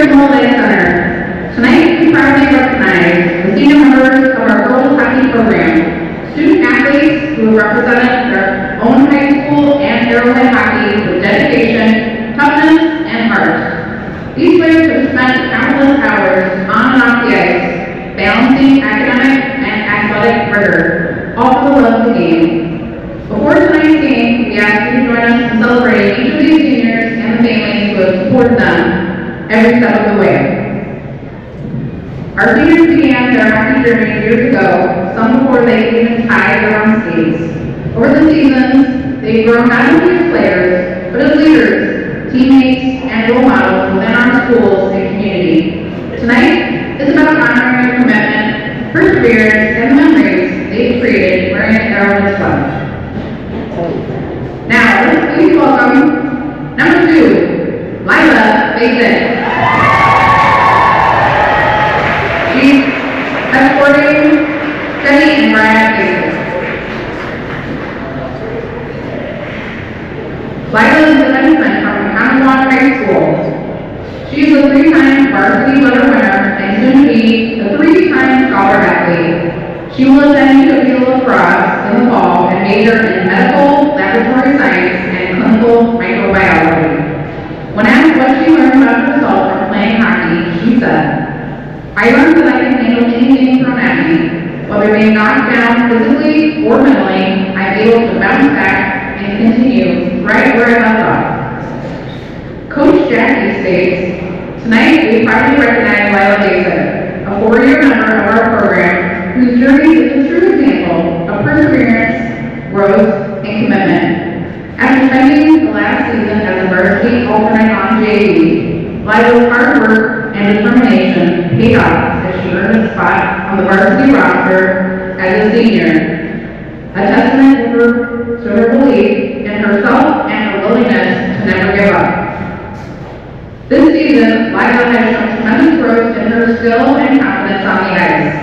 Mulligan Center. Tonight, we proudly recognize the senior members of our girls hockey program, student athletes who have represented their own high school and Arrowhead hockey with dedication, toughness, and heart. These players have spent countless hours on and off the ice, balancing academic and athletic rigor, all for the love of the game. Before tonight's game, we ask you to join us in celebrating each of these seniors and the families who have supported them every step of the way. Our seniors began their hockey journey years ago, some before they even tied their own skates. Over the seasons, they've grown not only as players, but as leaders, teammates, and role models within our schools and community. Tonight is about honoring their commitment, perseverance, and memories they've created wearing an Arrowhead sweater. Now, let's please welcome number 2, Lila Basin. She's escorting Jenny and Brian Basin. Lila is a defenseman from Connewater High School. She is a 3-time varsity letter winner and soon to be a 3-time scholar athlete. She will attend UW lacrosse in the fall and major in medical, laboratory science, and clinical microbiology. When asked what she learned about herself from playing hockey, she said, "I learned that I can handle anything thrown at me. Whether being knocked down physically or mentally, I'm able to bounce back and continue right where I left off." Coach Jackie states, "Tonight we proudly recognize Lila Basin, a 4-year member of our program whose journey is a true example of perseverance, growth, and commitment. After spending the last season as a varsity alternate on JV, Lila's hard work and determination paid off as she earned a spot on the varsity roster as a senior, a testament to her belief in herself and her willingness to never give up. This season, Lila has shown tremendous growth in her skill and confidence on the ice.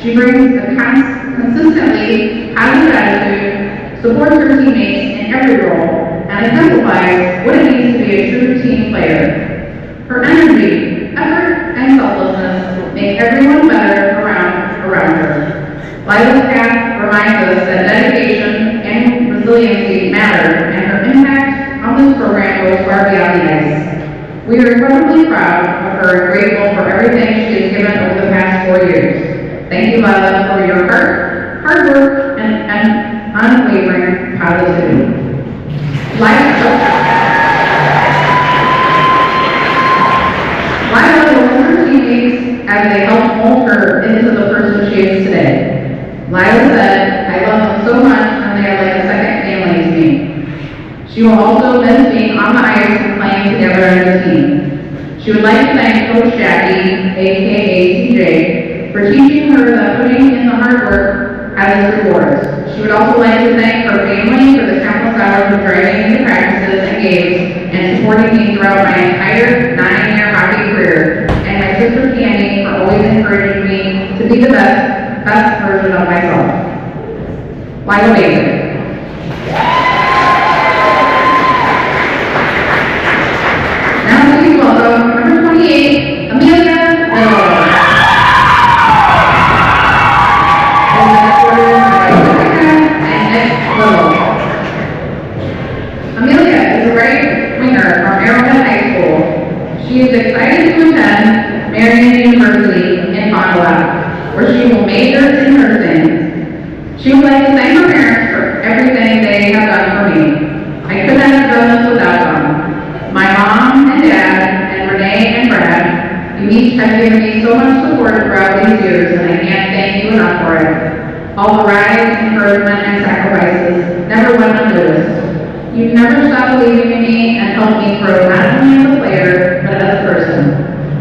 She brings a consistently positive attitude, supports her teammates in every role, and exemplifies what it means to be a true team player. Her energy, effort, and selflessness make everyone better around her. Lila's path reminds us that dedication and resiliency matter, and her impact on this program goes far beyond the ice. We are incredibly proud of her and grateful for everything she has given over the past 4 years. Thank you, Lila, for your hard work, and unwavering positivity." Lila will miss her teammates as they help mold her into the person she is today. Lila said, "I love them so much and they are like a second family to me." She will also miss being on the ice and playing together as a team. She would like to thank Coach Jackie, aka CJ, for teaching her that putting in the hard work has its rewards. She would also like to thank her family for the countless hours of driving me to practices and games and supporting me throughout my entire 9-year hockey career, and my sister Candy for always encouraging me to be the best version of myself. Lila Basin. Now please welcome number 28, Amelia Little. Amelia is a right winger from Arrowhead High School. She is excited to attend Marian University in Fond du Lac, where she will major in nursing. She would like to thank her parents for everything they have done for me. I could not have done this without them. My mom and dad, and Renee and Brad, you each have given me so much support throughout these years, and I can't thank you enough for it. All the rides, encouragement, and sacrifices never went unnoticed. You've never stopped believing in me and helped me grow not only as a player, but as a person.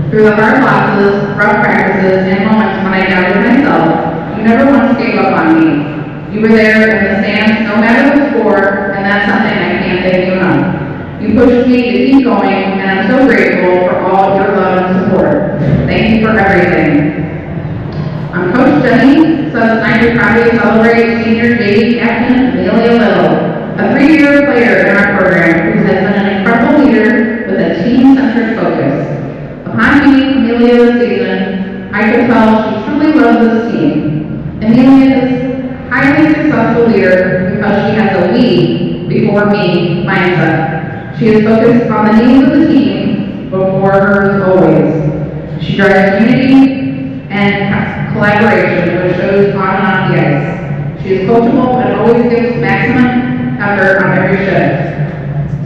Through the hard losses, rough practices, and moments when I doubted myself, you never once gave up on me. You were there in the stands no matter the score, and that's something I can't thank you enough. You pushed me to keep going, and I'm so grateful for all your love and support. Thank you for everything. Coach Jenny says tonight we proudly celebrate senior JV captain Amelia Little, a 3-year player in our program who has been an incredible leader with a team-centered focus. Upon Upon meeting Amelia this season, I could tell she truly loves this team. Amelia is a highly successful leader because she has a we before me mindset. She is focused on the needs of the team before hers always. She drives unity and collaboration, which shows on and off the ice. She is coachable and always gives maximum effort on every shift.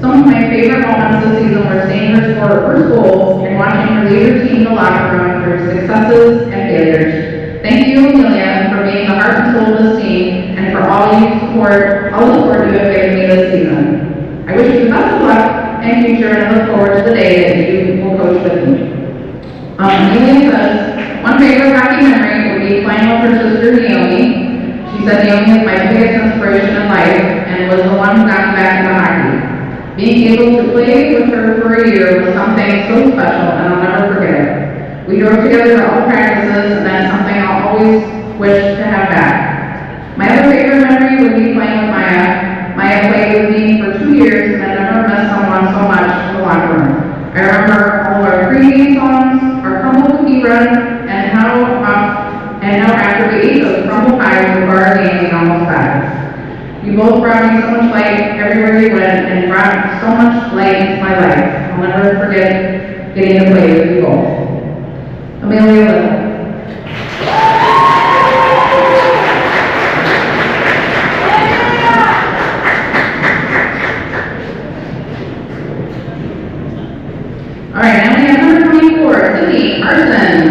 Some of my favorite moments this season were seeing her score her first goals and watching her lead her team in the locker room through successes and failures. Thank you, Amelia, for being the heart and soul of this team and for all the support you have given me this season. I wish you the best of luck and future and I look forward to the day that you will coach with me. Amelia says, one favorite hockey memory would be playing with her sister Naomi. She said Naomi is my biggest inspiration in life and was the one who got me back into hockey. Being able to play with her for a year was something so special and I'll never forget it. We drove together to all practices and that's something I'll always wish to have back. My other favorite memory would be playing with Maya. Maya played with me for 2 years and I never missed someone so much in the locker room. I remember all of our pregame songs, our crumble cookie run, and how after we ate those crumble pies before our game we almost died. You both brought me so much light everywhere you went and brought so much light into my life. I'll never forget getting to play with you both. Amelia Little. All right, now we have number 24, Sydney Parsons.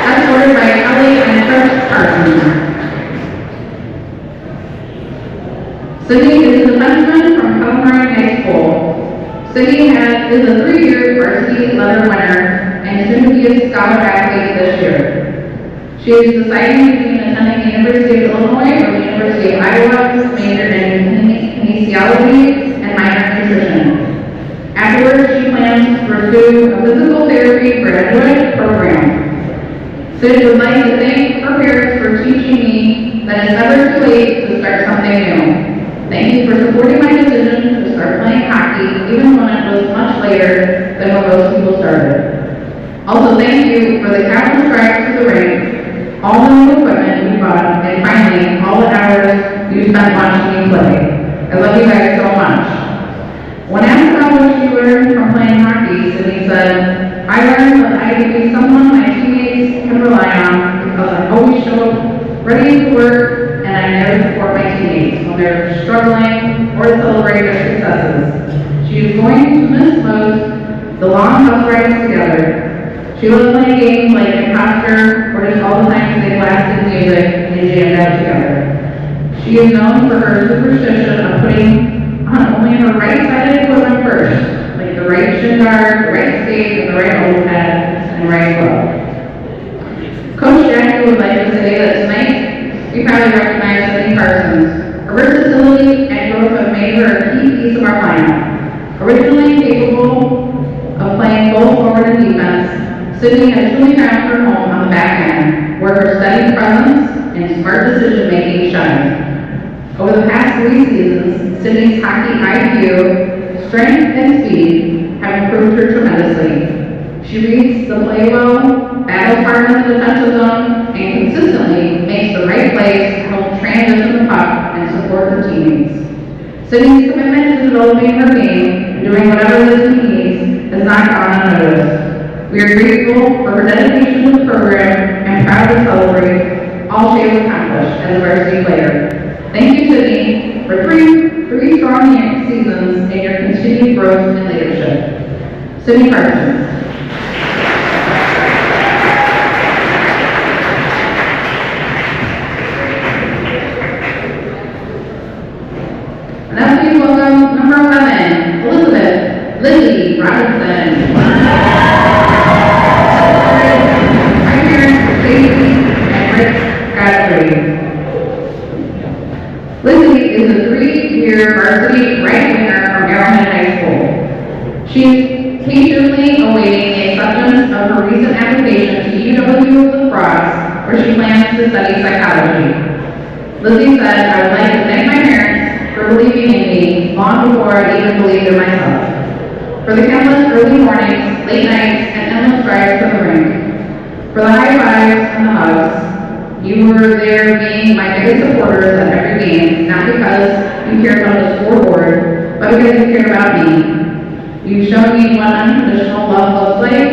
That's ordered by Kelly and Chris Parsons. Sydney is a defenseman from California High School. Sydney is a 3-year varsity leather winner and soon to be a scholar athlete this year. She is deciding between attending the University of Illinois or the University of Iowa, majored in kinesiology and minor in nutrition. Afterwards, she plans to pursue a physical therapy graduate program. Sid would like to thank her parents for teaching me that it's never too late to start something new. Thank you for supporting my decision to start playing hockey, even when it was much later than when most people started. Also, thank you for the countless drives to the rink, all the new equipment you bought, and finally, all the hours you spent watching me play. I love you guys so much. When asked about what she learned from playing hockey, Sydney said, I learned that I can be someone my teammates can rely on because I always show up ready to work and I never support my teammates when they're struggling or to celebrate their successes. She is going to miss most the long bus rides together. She loves playing games like Imposter or just all the times they blasted music and jammed out together. She is known for her superstition of putting on only her right-sided equipment first, like the right shin guard, the right skate, and the right overhead, and right glove. Coach Jackie would like to say that tonight, we probably recognize Sydney Parsons. Her versatility and growth have made her a key piece of our lineup. Originally capable of playing both forward and defense, Sydney has truly found her home on the back end, where her steady presence and smart decision-making shine. Over the past 3 seasons, Sydney's hockey IQ, strength, and speed have improved her tremendously. She reads the play well, battles hard in the defensive zone, and consistently makes the right plays to help transition the puck and support her teammates. Sydney's commitment to developing her game and doing whatever this team needs has not gone unnoticed. We are grateful for her dedication to the program and proud to celebrate all she has accomplished as a varsity player. Thank you, Sydney, for three strong seasons and your continued growth and leadership. Sydney Parsons. Now please welcome number 11, Elizabeth Lily Robinson. My parents, Stacy and Rick Godfrey. Lizzie is a 3-year varsity right winger from Arrowhead High School. She is patiently awaiting the acceptance of her recent application to UW La Crosse, where she plans to study psychology. Lizzie said, I would like to thank my parents for believing in me long before I even believed in myself. for the countless early mornings, late nights, and endless drives to the rink, for the high fives and the hugs. You were there being my biggest supporters at every game, not because you cared about the scoreboard, but because you cared about me. You've shown me what unconditional love looks like,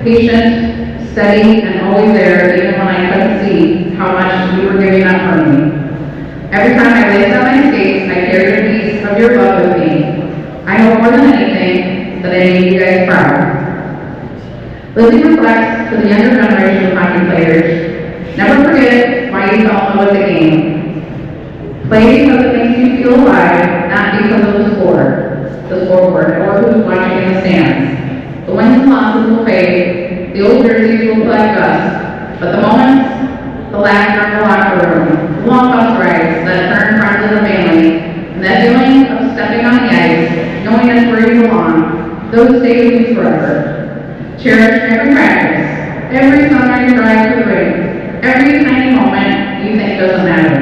patient, steady, and always there, even when I couldn't see how much you were giving up for me. Every time I laced up my skates, I carried a piece of your love with me. I hope more than anything that I made you guys proud. Lizzie reflects to the younger generation of hockey players. Never forget why you fell in love with the game. Play because it makes you feel alive, not because of the scoreboard, or who's watching in the stands. The wins and losses will fade, the old jerseys will collect dust, but the moments, the laughter in the locker room, the long bus rides that turn friends into family, and that feeling of stepping on the ice, knowing that's where you belong, those stay with you forever. Cherish every practice, every sunrise drive to the rink, every tiny moment you think doesn't matter.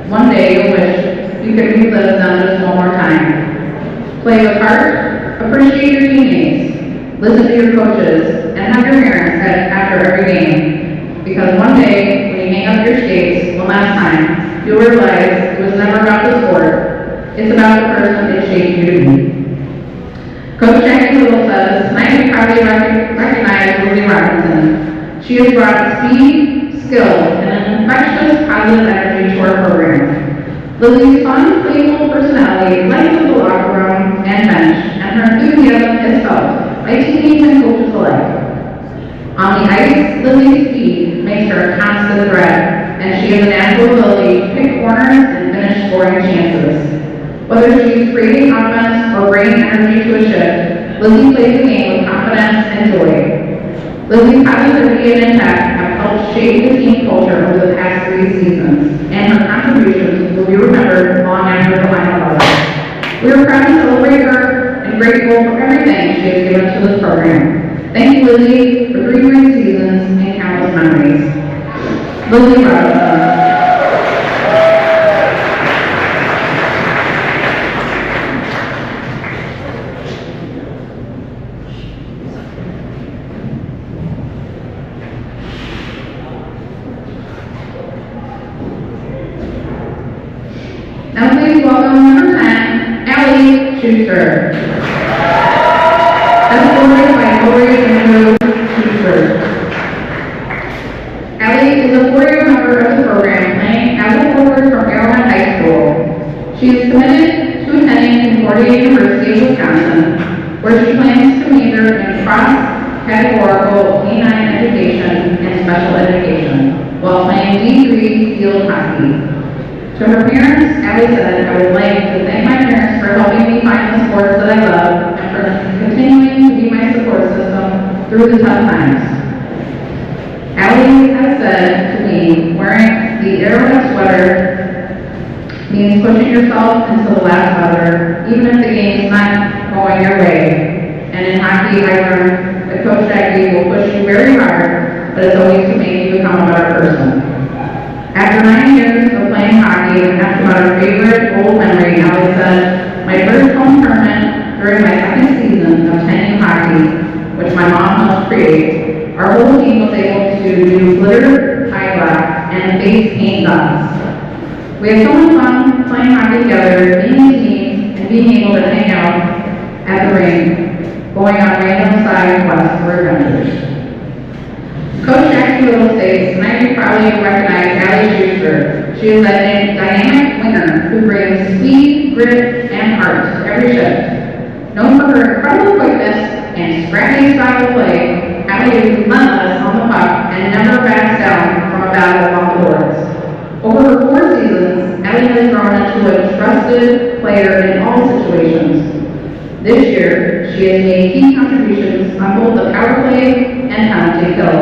One day you'll wish you could relive them just one more time. Play with heart, appreciate your teammates, listen to your coaches, and have your parents after every game. Because one day, when you hang up your skates one last time, you'll realize it was never about the sport. It's about the person it shaped you to be. Coach Jackie Little says, tonight we proudly recognize Lizzie Robinson. She has brought speed, skill, and an infectious positive energy to our program. Lizzie's fun, playful personality lights up the locker room and bench, and her enthusiasm is felt by teammates and coaches alike. On the ice, Lizzie's speed makes her a constant threat, and she has a natural ability to pick corners and finish scoring chances. Whether she's creating offense or bringing energy to a shift, Lizzie plays the game with confidence and joy. Lizzie's positivity and impact have helped shape the team culture over the past 3 seasons, and her contributions will be remembered long after the final buzzer. We are proud to celebrate her and grateful for everything she has given to this program. Thank you, Lizzie, for 3 great seasons and countless memories. Lizzie Robinson. Now please welcome number 10, Allie Schuster. Escorted by Lori and Joe Schuster. Allie is a 4-year member of the program playing as a forward from Arrowhead High School. She is committed to attending Concordia University of Wisconsin, where she plans to major in cross-categorical canine education and special education, while playing D3 field hockey. To her parents, Allie said, I would like to thank my parents for helping me find the sports that I love and for continuing to be my support system through the tough times. Allie has said to me, wearing the Arrowhead sweater means pushing yourself into the last buzzer, even if the game's not going your way. And in hockey, I learned that Coach Jackie will push you very hard, but it's always to make you become a better person. After 9 years of playing hockey and asked about her favorite old memory, Allie said, my first home tournament during my second season of 10U hockey, which my mom helped create, our whole team was able to do glitter, eye black, and face paint dots. We had so much fun playing hockey together, being a team, and being able to hang out at the rink, going on random side quests or adventures. Coach Jackie Little states, tonight we proudly recognize Allie Schuster. She is a dynamic winger who brings speed, grit, and heart to every shift. Known for her incredible quickness and scrappy style of play, Allie is relentless on the puck and never backs down from a battle on the boards. Over her 4 seasons, Allie has grown into a trusted player in all situations. This year, she has made key contributions on both the power play and penalty kill,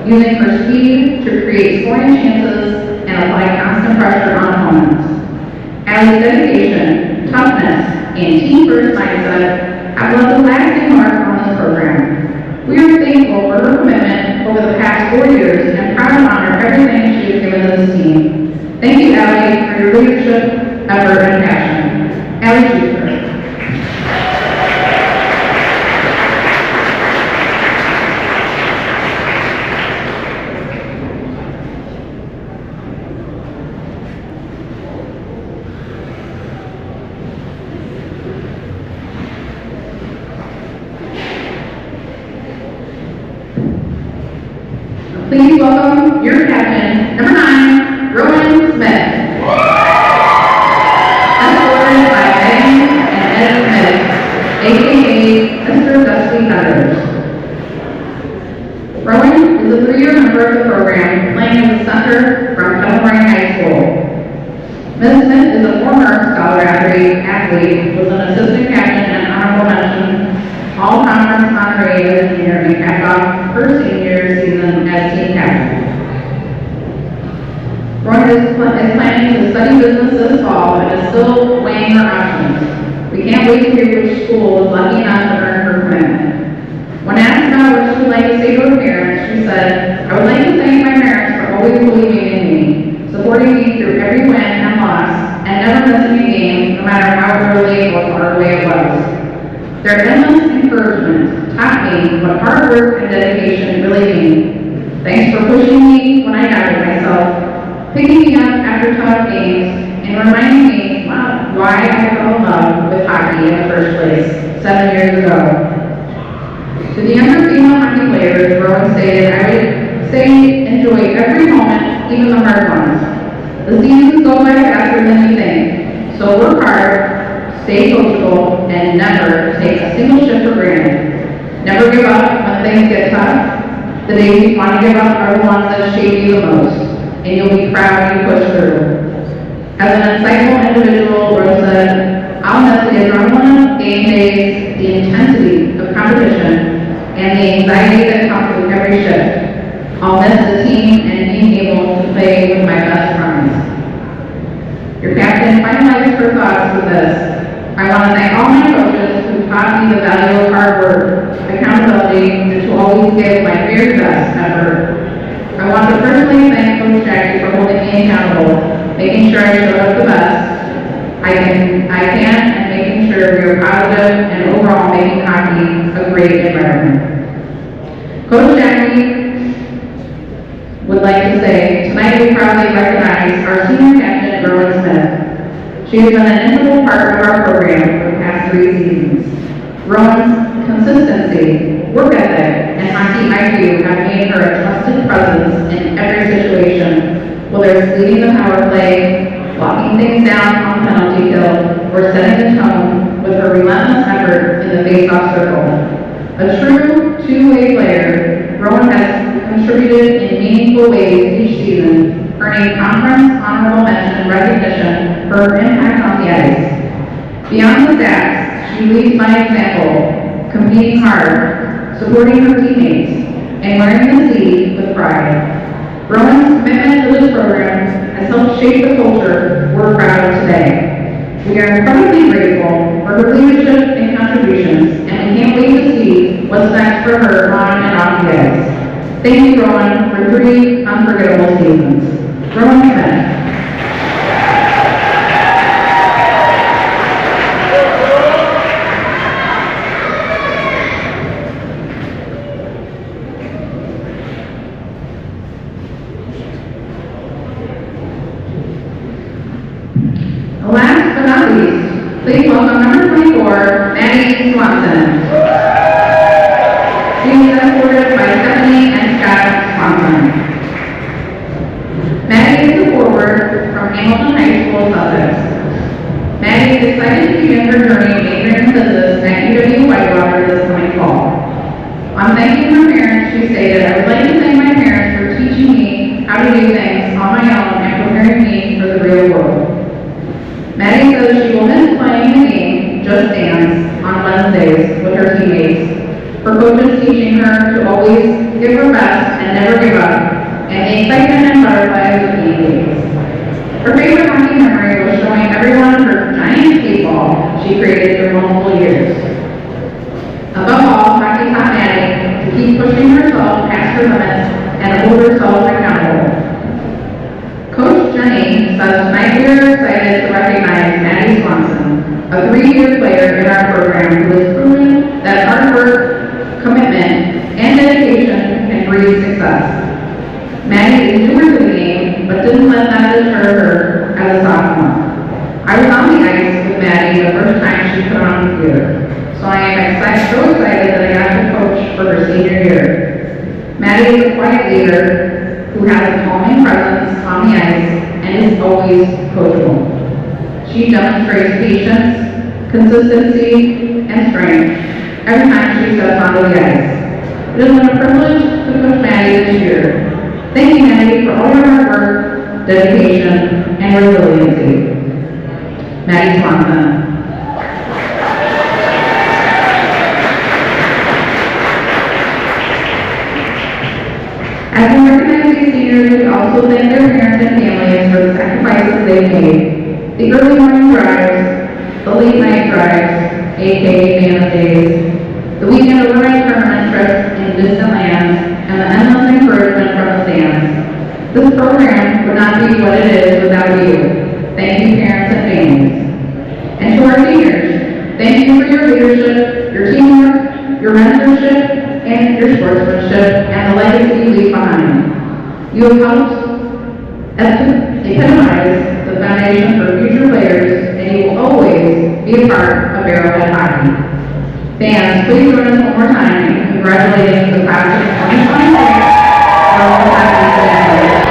using her speed to create scoring chances and apply constant pressure on opponents. Allie's dedication, toughness, and team-first mindset have left a lasting mark on this program. We are thankful for her commitment over the past 4 years and proud to honor everything she has given to this team. Thank you, Allie, for your leadership, 100% effort, and passion. Allie Schuster. Allie Schuster. As a forward from Arrowhead High School, she is committed to attending Concordia University of Wisconsin, where she plans to major in cross-categorical canine education and special education, while playing D3 field hockey. To her parents, Allie said, I would like to thank my parents for helping me find the sports that I love and for continuing to be my support system through the tough times. Allie is a 3-time varsity winner who brings speed, grit, and heart to every shift. Known for her incredible quickness and scrappy style of play, Allie is relentless on the puck and never backs down from a battle along the boards. Over her 4 seasons, Allie has grown into a trusted player in all situations. This year, she has made key contributions on both the power play and penalty kill, using her speed to create scoring chances and apply constant pressure on opponents. Allie's dedication, toughness, and team-first mindset have left a lasting mark on this program. We are thankful for her commitment over the past 4 years and proud to honor everything she has given to this team. Thank you, Allie, for your leadership, effort, and passion. Please welcome your captain, number 9, Rowan Smith. Escorted by Megan and Ed Smith, a.k.a. Mr. Dusty Feathers. Rowan is a 3-year member of the program, playing as a center from California High School. Ms. Smith is a former Scholar athlete, was an assistant captain and honorable mention all-conference honoree this year, and capped off her senior season as team captain. Rowan is planning to study business this fall and is still weighing her options. We can't wait to hear which school was lucky enough to earn her commitment. When asked about what she would like to say to her parents, she said, "I would like to thank my parents for always believing in me, supporting me through every win and loss, and never missing a game, no matter how early or far away it was. Their endless encouragement taught me what hard work and dedication really mean. Thanks for pushing me when I doubted myself, picking me up after tough games, and reminding me why I fell in love with hockey in the first place 7 years ago." To the younger female hockey players, Rowan stated, "I would say enjoy every moment, even the hard ones. The seasons go by faster than you think, so work hard, stay coachable, and never take a single shift for granted. Never give up when things get tough. The days you want to give up are the ones that shape you the most, and you'll be proud you pushed through." As an insightful individual, Rose said, "I'll miss the adrenaline of game days, the intensity of competition, and the anxiety that comes with every shift. I'll miss the team and being able to play with my best friends." Your captain finalized her thoughts with this: "I want to thank all my coaches who taught me the value of hard work, accountability, and to always give my very best effort. I want to personally thank Coach Jackie for holding me accountable, making sure I showed up the best I can, and making sure we are positive and overall making hockey a great environment." Coach Jackie would like to say, "Tonight we proudly recognize our senior captain, Rowan Smith. She has been an integral part of our program for the past 3 seasons. Rowan's consistency, work ethic, and hockey IQ have made her a trusted presence in every situation, whether it's leading the power play, locking things down on the penalty kill, or setting the tone with her relentless effort in the face-off circle. A true two-way player, Rowan has contributed in meaningful ways each season, earning conference honorable mention recognition for her impact on the ice. Beyond the stats, she leads by example, competing hard, supporting her teammates, and wearing the C with pride. Rowan's commitment to this program has helped shape the culture we're proud of today. We are incredibly grateful for her leadership and contributions, and we can't wait to see what's next for her on and off the ice. Thank you, Rowan, for 3 unforgettable seasons." Rowan Smith. Last but not least, please welcome number 24, Maddie Swanson. She is escorted by Stephanie and Scott Swanson. Maddie is a forward from Hamilton High School, Sussex. Maddie is excited to begin her journey majoring in business at UW Whitewater this coming fall. On thanking her parents, she stated, "I would like to thank my parents for teaching me how to do things on my own and preparing me for the real world." Maddie says she will miss playing the game, Just Dance, on Wednesdays with her teammates, her coaches teaching her to always give her best and never give up, and the excitement and butterflies of game days. Her favorite hockey memory was showing everyone her giant skateball she created for multiple years. Above all, hockey taught Maddie to keep pushing herself past her limits and hold herself accountable. Coach Jenny says tonight we are excited to recognize Maddie Swanson, a 3-year player in our program who has proven that hard work, commitment, and dedication can breed success. Maddie is newer to the game, but didn't let that deter her as a sophomore. I was on the ice with Maddie the first time she put on the field, so I am so excited that I got to coach for her senior year. Maddie is a quiet leader who has a calming presence on the ice and is always coachable. She demonstrates patience, consistency, and strength every time she steps onto the ice. It has been a privilege to coach Maddie this year. Thank you, Maddie, for all your hard work, dedication, and resiliency. Maddie Swanson. As we recognize these seniors, we also thank their parents and families for the sacrifices they've made. The early morning drives, the late night drives, aka Mammoth Days, the weekend overnight tournament trips in distant lands, and the endless encouragement from the stands. This program would not be what it is without you. Thank you, parents and families. And to our seniors, thank you for your leadership, your teamwork, your mentorship, and your sportsmanship, and the legacy you leave behind. You have helped epitomize the foundation for future players, and you will always be a part of Arrowhead hockey. Fans, please join us one more time in congratulating the class of 2023 Arrowhead hockey family.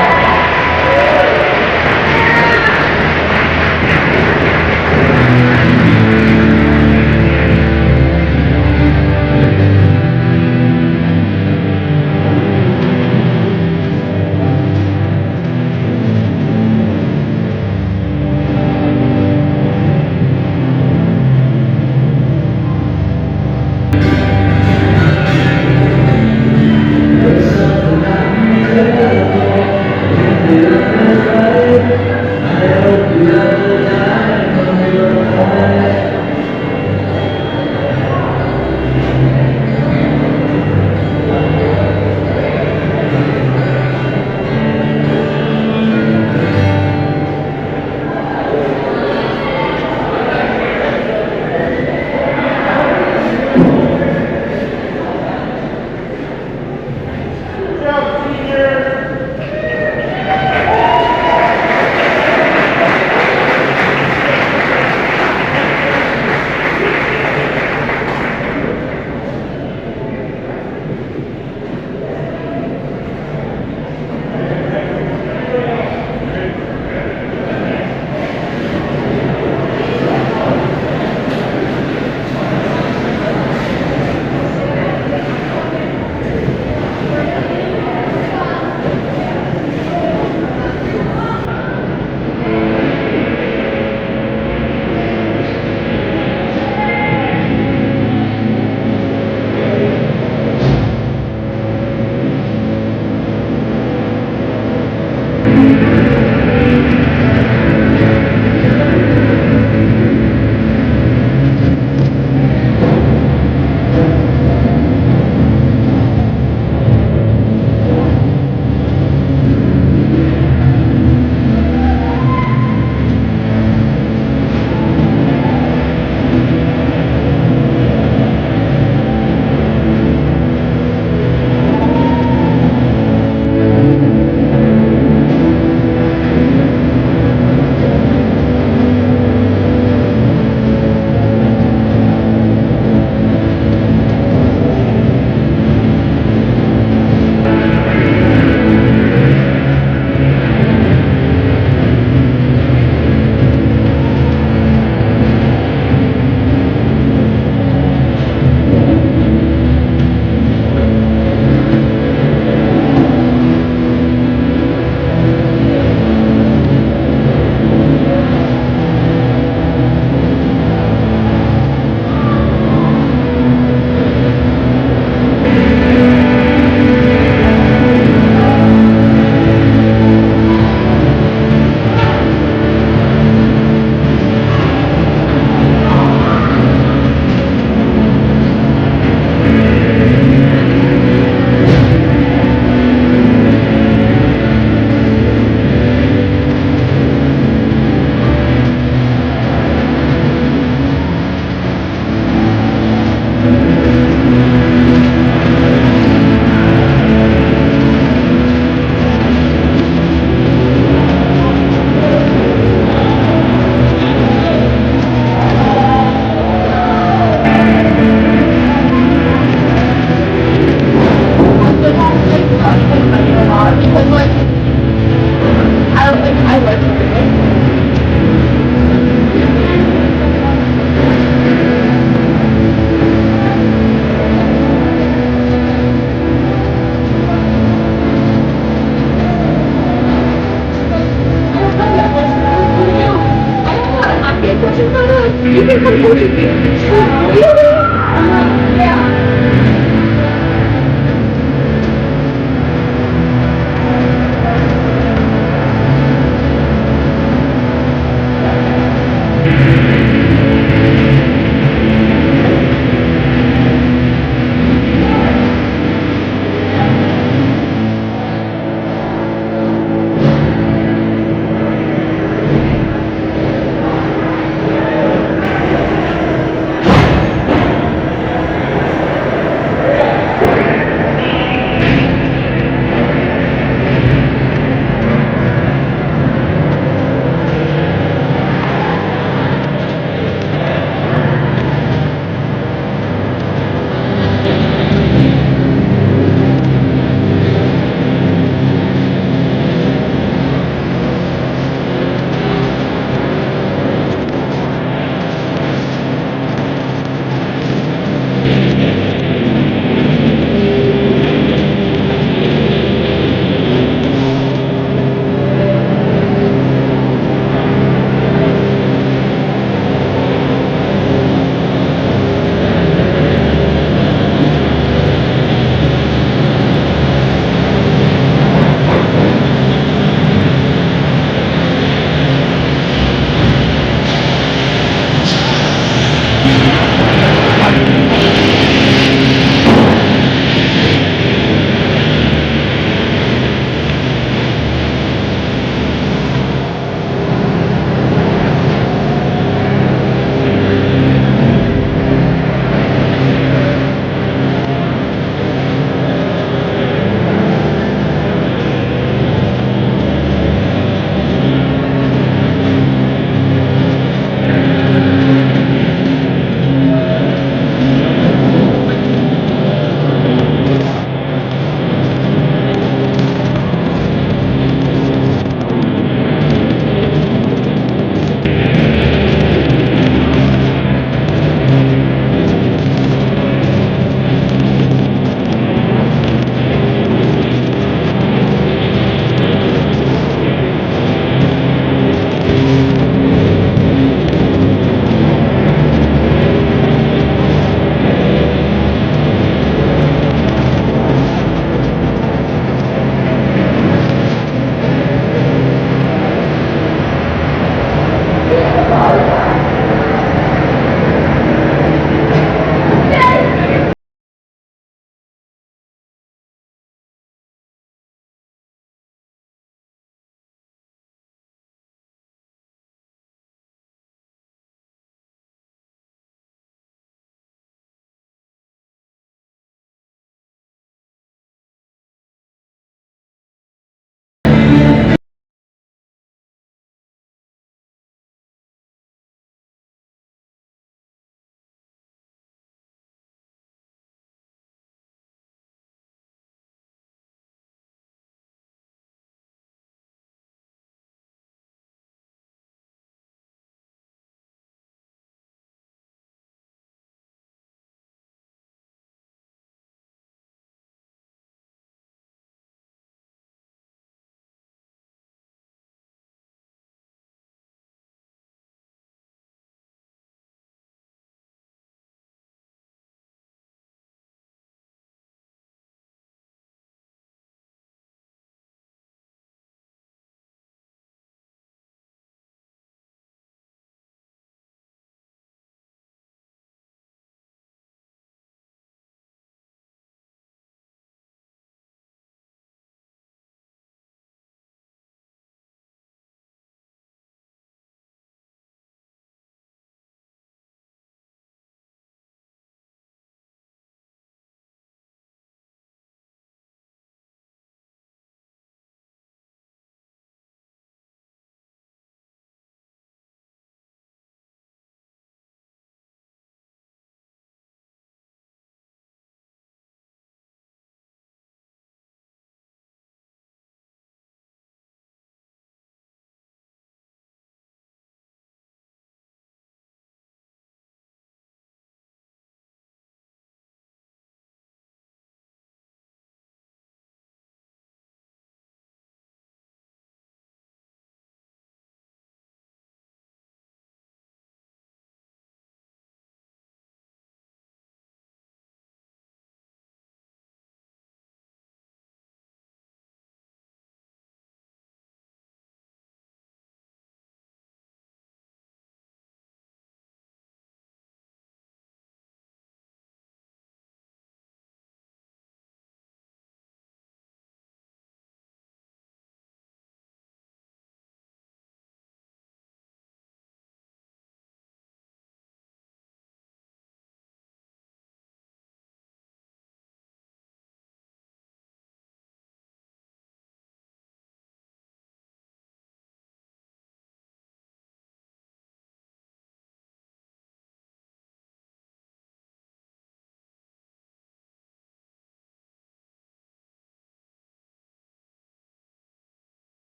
because like I like it. You can come to me. Yeah.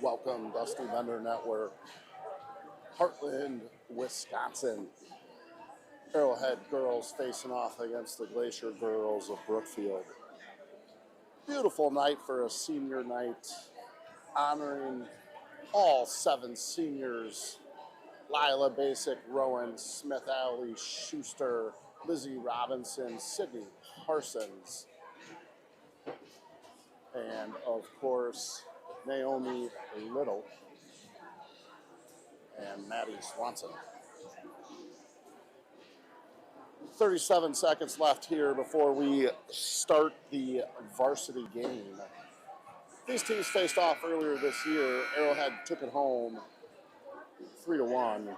Welcome, Dusty Vendor Network, Heartland, Wisconsin. Arrowhead girls facing off against the Glacier girls of Brookfield. Beautiful night for a senior night, honoring all 7 seniors: Lila Basic, Rowan, Smith Alley, Schuster, Lizzie Robinson, Sydney Parsons, and of course, Naomi Little and Maddie Swanson. 37 seconds left here before we start the varsity game. These teams faced off earlier this year. Arrowhead took it home 3-1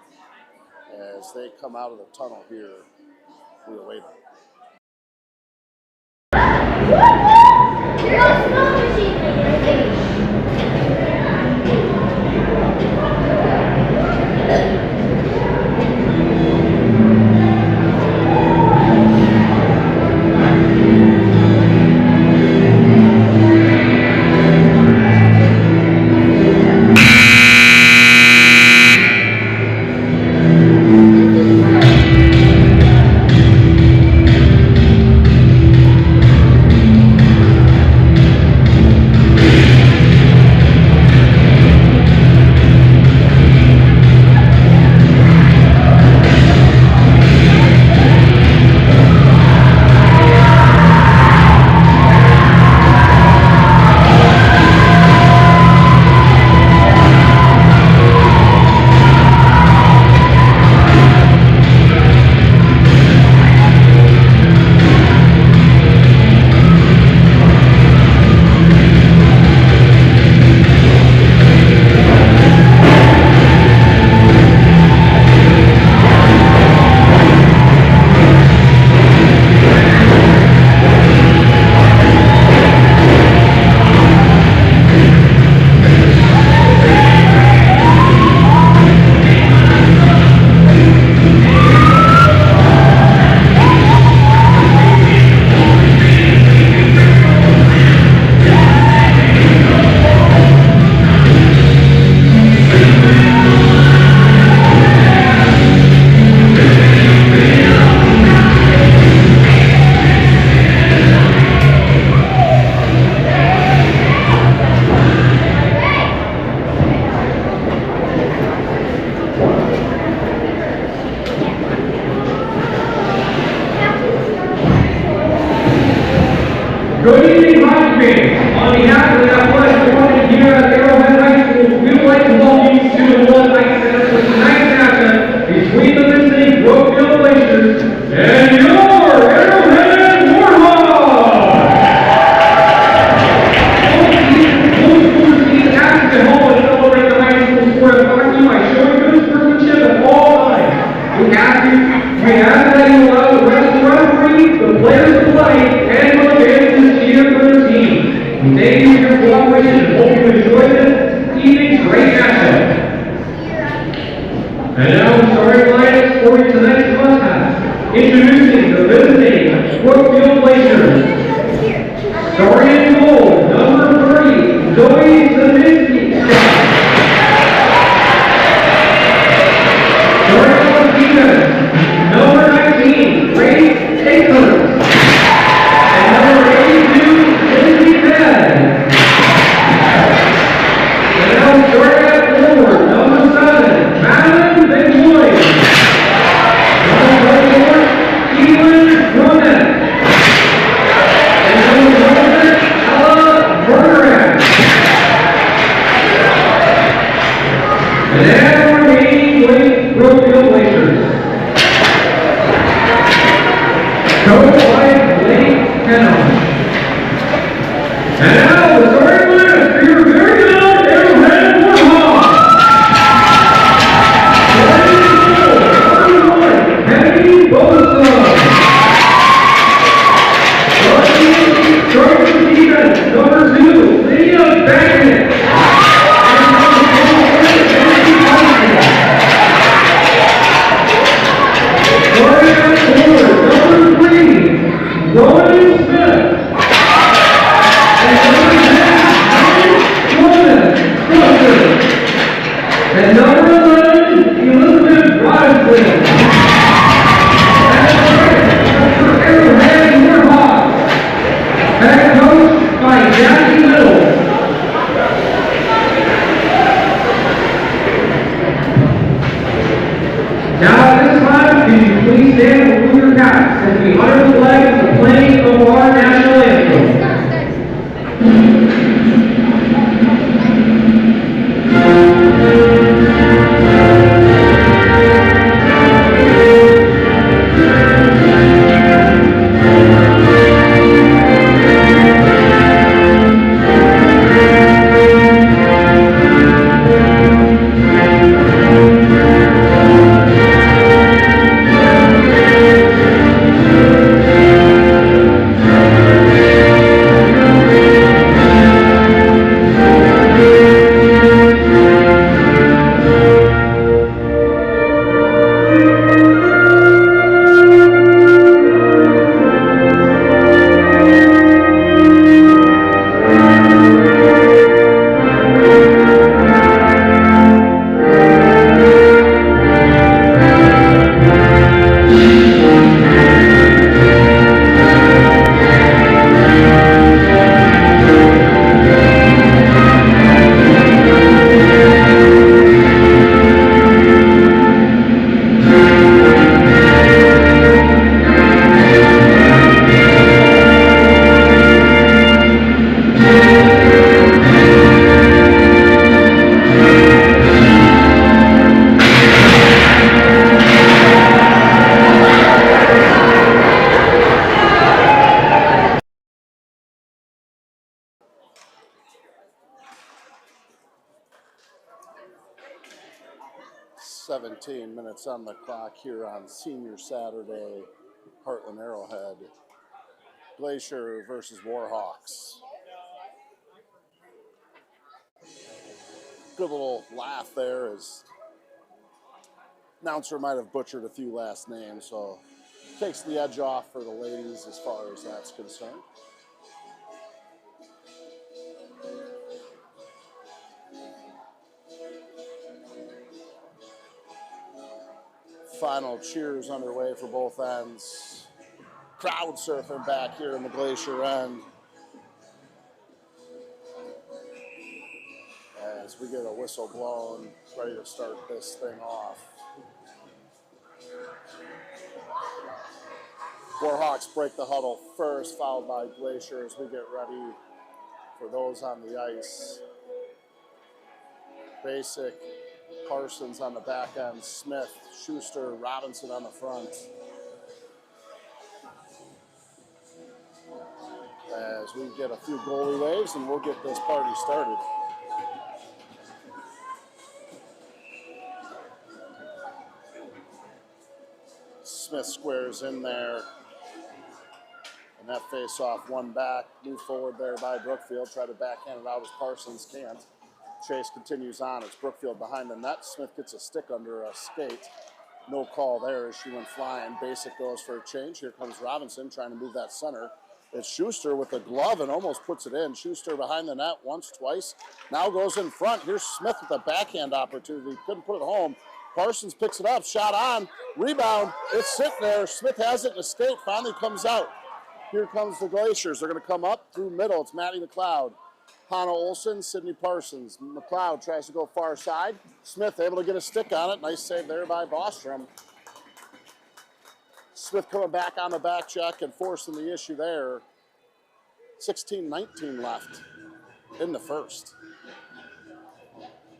as they come out of the tunnel here. We await them. Good evening, hockey fans. On behalf of the athletic department here at Arrowhead High School, we would like to welcome you to the One Ice Center for tonight's matchup between the visiting Brookfield Glaciers and your Arrowhead Warhawks. Both schools need asked to home and celebrate the high school sport of hockey by showing good sportsmanship at all times. We ask that you allow the referee, the players to play, and the fans to cheer for their team. We thank you for your cooperation and hope you enjoy this evening's great matchup. And now the starting lineups for tonight's contest. Introducing the visiting Brookfield Glaciers. Starting in goal, number 3, Zoe Zaminsky. Starting on defense, number 19, Grace Akers. And number 82, Lindsay Bed. And now starting at forward, number 7, Madeline McLeod. Number 24, Keelan Brunet. And number 11, Ella Bergeron. And now remaining with Brookfield Glaciers. Coached by Blake Kennel. And now the starting lineup for your very own Arrowhead Warhawks. Starting in goal, number 1, Henry Bosa. Starting defense, number 2, Lydia Bagnett. And number 4, Nancy Thompson. Starting at forward, number 3, Rowan Smith. And number 10, Rowan Smith. 17 minutes on the clock here on Senior Saturday, Heartland Arrowhead. Glacier versus Warhawks. Good little laugh there as announcer might have butchered a few last names, so takes the edge off for the ladies as far as that's concerned. Final cheers underway for both ends. Crowd surfing back here in the Glacier end as we get a whistle blown, ready to start this thing off. Warhawks break the huddle first, followed by Glacier as we get ready for those on the ice. Basic, Parsons on the back end, Smith, Schuster, Robinson on the front. As we get a few goalie waves and we'll get this party started. Smith squares in there. And that face-off one back, move forward there by Brookfield, try to backhand it out as Parsons can't. Chase continues on, it's Brookfield behind the net. Smith gets a stick under a skate. No call there as she went flying. Basic goes for a change. Here comes Robinson trying to move that center. It's Schuster with the glove and almost puts it in. Schuster behind the net once, twice. Now goes in front. Here's Smith with a backhand opportunity. Couldn't put it home. Parsons picks it up, shot on, rebound. It's sitting there. Smith has it in a skate, finally comes out. Here comes the Glaciers. They're going to come up through middle. It's Maddie McLeod. Hannah Olson, Sydney Parsons. McLeod tries to go far side. Smith able to get a stick on it. Nice save there by Bostrom. Smith coming back on the back check and forcing the issue there. 16-19 left in the first.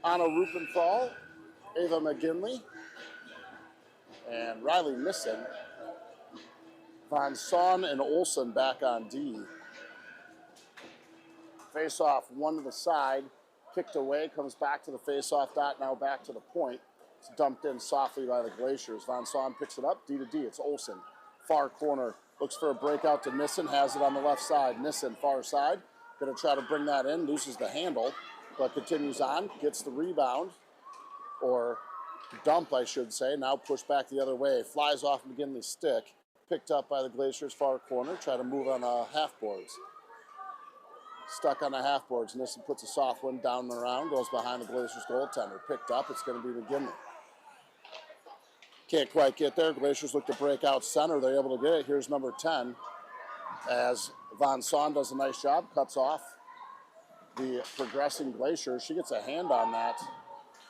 Anna Rupenthal, Ava McGinley, and Riley Nissen. Von Son and Olson back on D. Face-off one to the side, kicked away, comes back to the face-off dot, now back to the point. It's dumped in softly by the Glaciers. Von Son picks it up, D to D, it's Olson. Far corner, looks for a breakout to Nissen, has it on the left side. Nissen, far side, gonna try to bring that in, loses the handle, but continues on, gets the rebound, or dump, I should say, now pushed back the other way. Flies off McGinley's stick, picked up by the Glaciers far corner, try to move on half boards. Stuck on the half boards. Nissen puts a soft one down and around, goes behind the Glaciers goaltender. Picked up, it's going to be McGinley. Can't quite get there. Glaciers look to break out center. They're able to get it. Here's number 10 as Von Son does a nice job, cuts off the progressing Glaciers. She gets a hand on that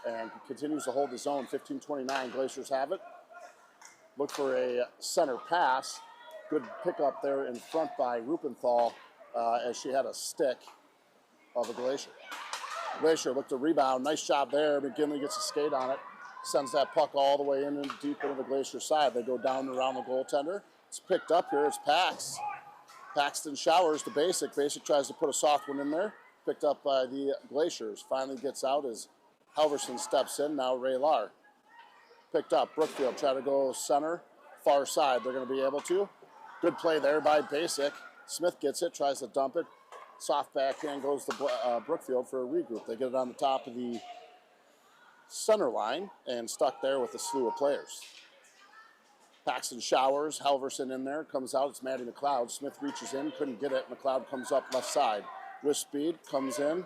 and continues to hold the zone. 15-29, Glaciers have it. Look for a center pass. Good pickup there in front by Rupenthal as she had a stick of a Glacier. Glacier looked to rebound. Nice job there. McGinley gets a skate on it. Sends that puck all the way in and deep into the Glacier side. They go down and around the goaltender. It's picked up here. It's Pax. Paxton Showers to Basic. Basic tries to put a soft one in there. Picked up by the Glaciers. Finally gets out as Halverson steps in. Now Ray Lar. Picked up. Brookfield try to go center, far side. They're going to be able to. Good play there by Basic. Smith gets it, tries to dump it. Soft backhand goes to Brookfield for a regroup. They get it on the top of the center line and stuck there with a slew of players. Paxton Showers, Halverson in there, comes out. It's Maddie McLeod. Smith reaches in, couldn't get it. McLeod comes up left side. With speed, comes in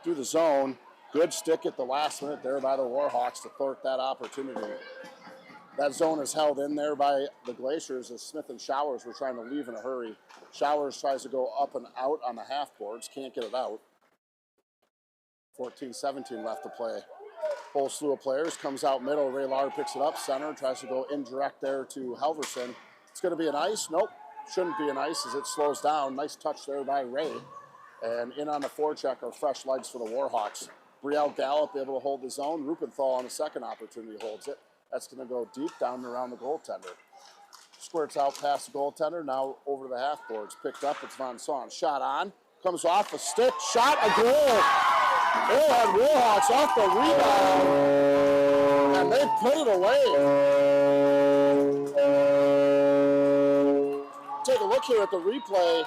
through the zone. Good stick at the last minute there by the Warhawks to thwart that opportunity. That zone is held in there by the Glaciers as Smith and Showers were trying to leave in a hurry. Showers tries to go up and out on the half boards, can't get it out. 14-17 left to play. Whole slew of players, comes out middle, Ray Lar picks it up, center, tries to go indirect there to Halverson. It's going to be an ice, nope, shouldn't be an ice as it slows down. Nice touch there by Ray. And in on the forecheck are fresh legs for the Warhawks. Brielle Gallup able to hold the zone. Rupenthal on the second opportunity holds it. That's going to go deep down and around the goaltender. Squirts out past the goaltender, now over the half boards. Picked up, it's Von Son. Shot on, comes off a stick, shot, a goal! Arrowhead Warhawks off the rebound. And they put it away. Take a look here at the replay.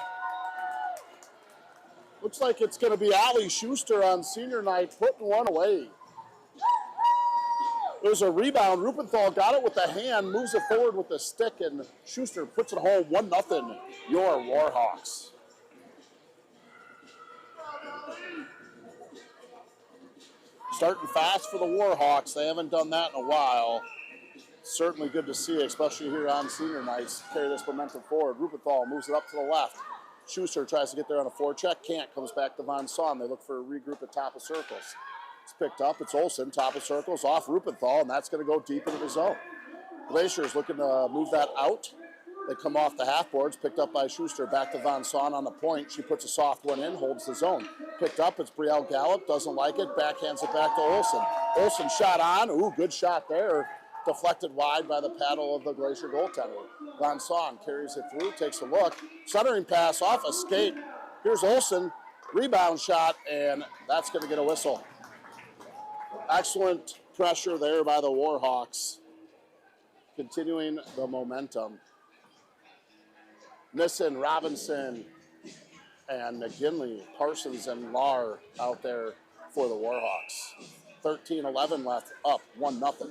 Looks like it's going to be Allie Schuster on senior night putting one away. There's a rebound. Rupenthal got it with the hand, moves it forward with the stick, and Schuster puts it home 1-0. Your Warhawks. Starting fast for the Warhawks. They haven't done that in a while. Certainly good to see, especially here on senior nights. Carry this momentum forward. Rupenthal moves it up to the left. Schuster tries to get there on a forecheck. Can't. Comes back to Von Saun. They look for a regroup at top of circles. It's picked up. It's Olsen. Top of circles off Rupenthal, and that's going to go deep into the zone. Glaciers looking to move that out. They come off the half boards. Picked up by Schuster. Back to Von Saun on the point. She puts a soft one in. Holds the zone. Picked up. It's Brielle Gallup. Doesn't like it. Backhands it back to Olsen. Olsen shot on. Ooh, good shot there. Deflected wide by the paddle of the Glacier goaltender. Von Saun carries it through, takes a look. Centering pass off a skate. Here's Olsen. Rebound shot, and that's going to get a whistle. Excellent pressure there by the Warhawks. Continuing the momentum. Nissen, Robinson, and McGinley, Parsons, and Lahr out there for the Warhawks. 13-11 left, up 1-0.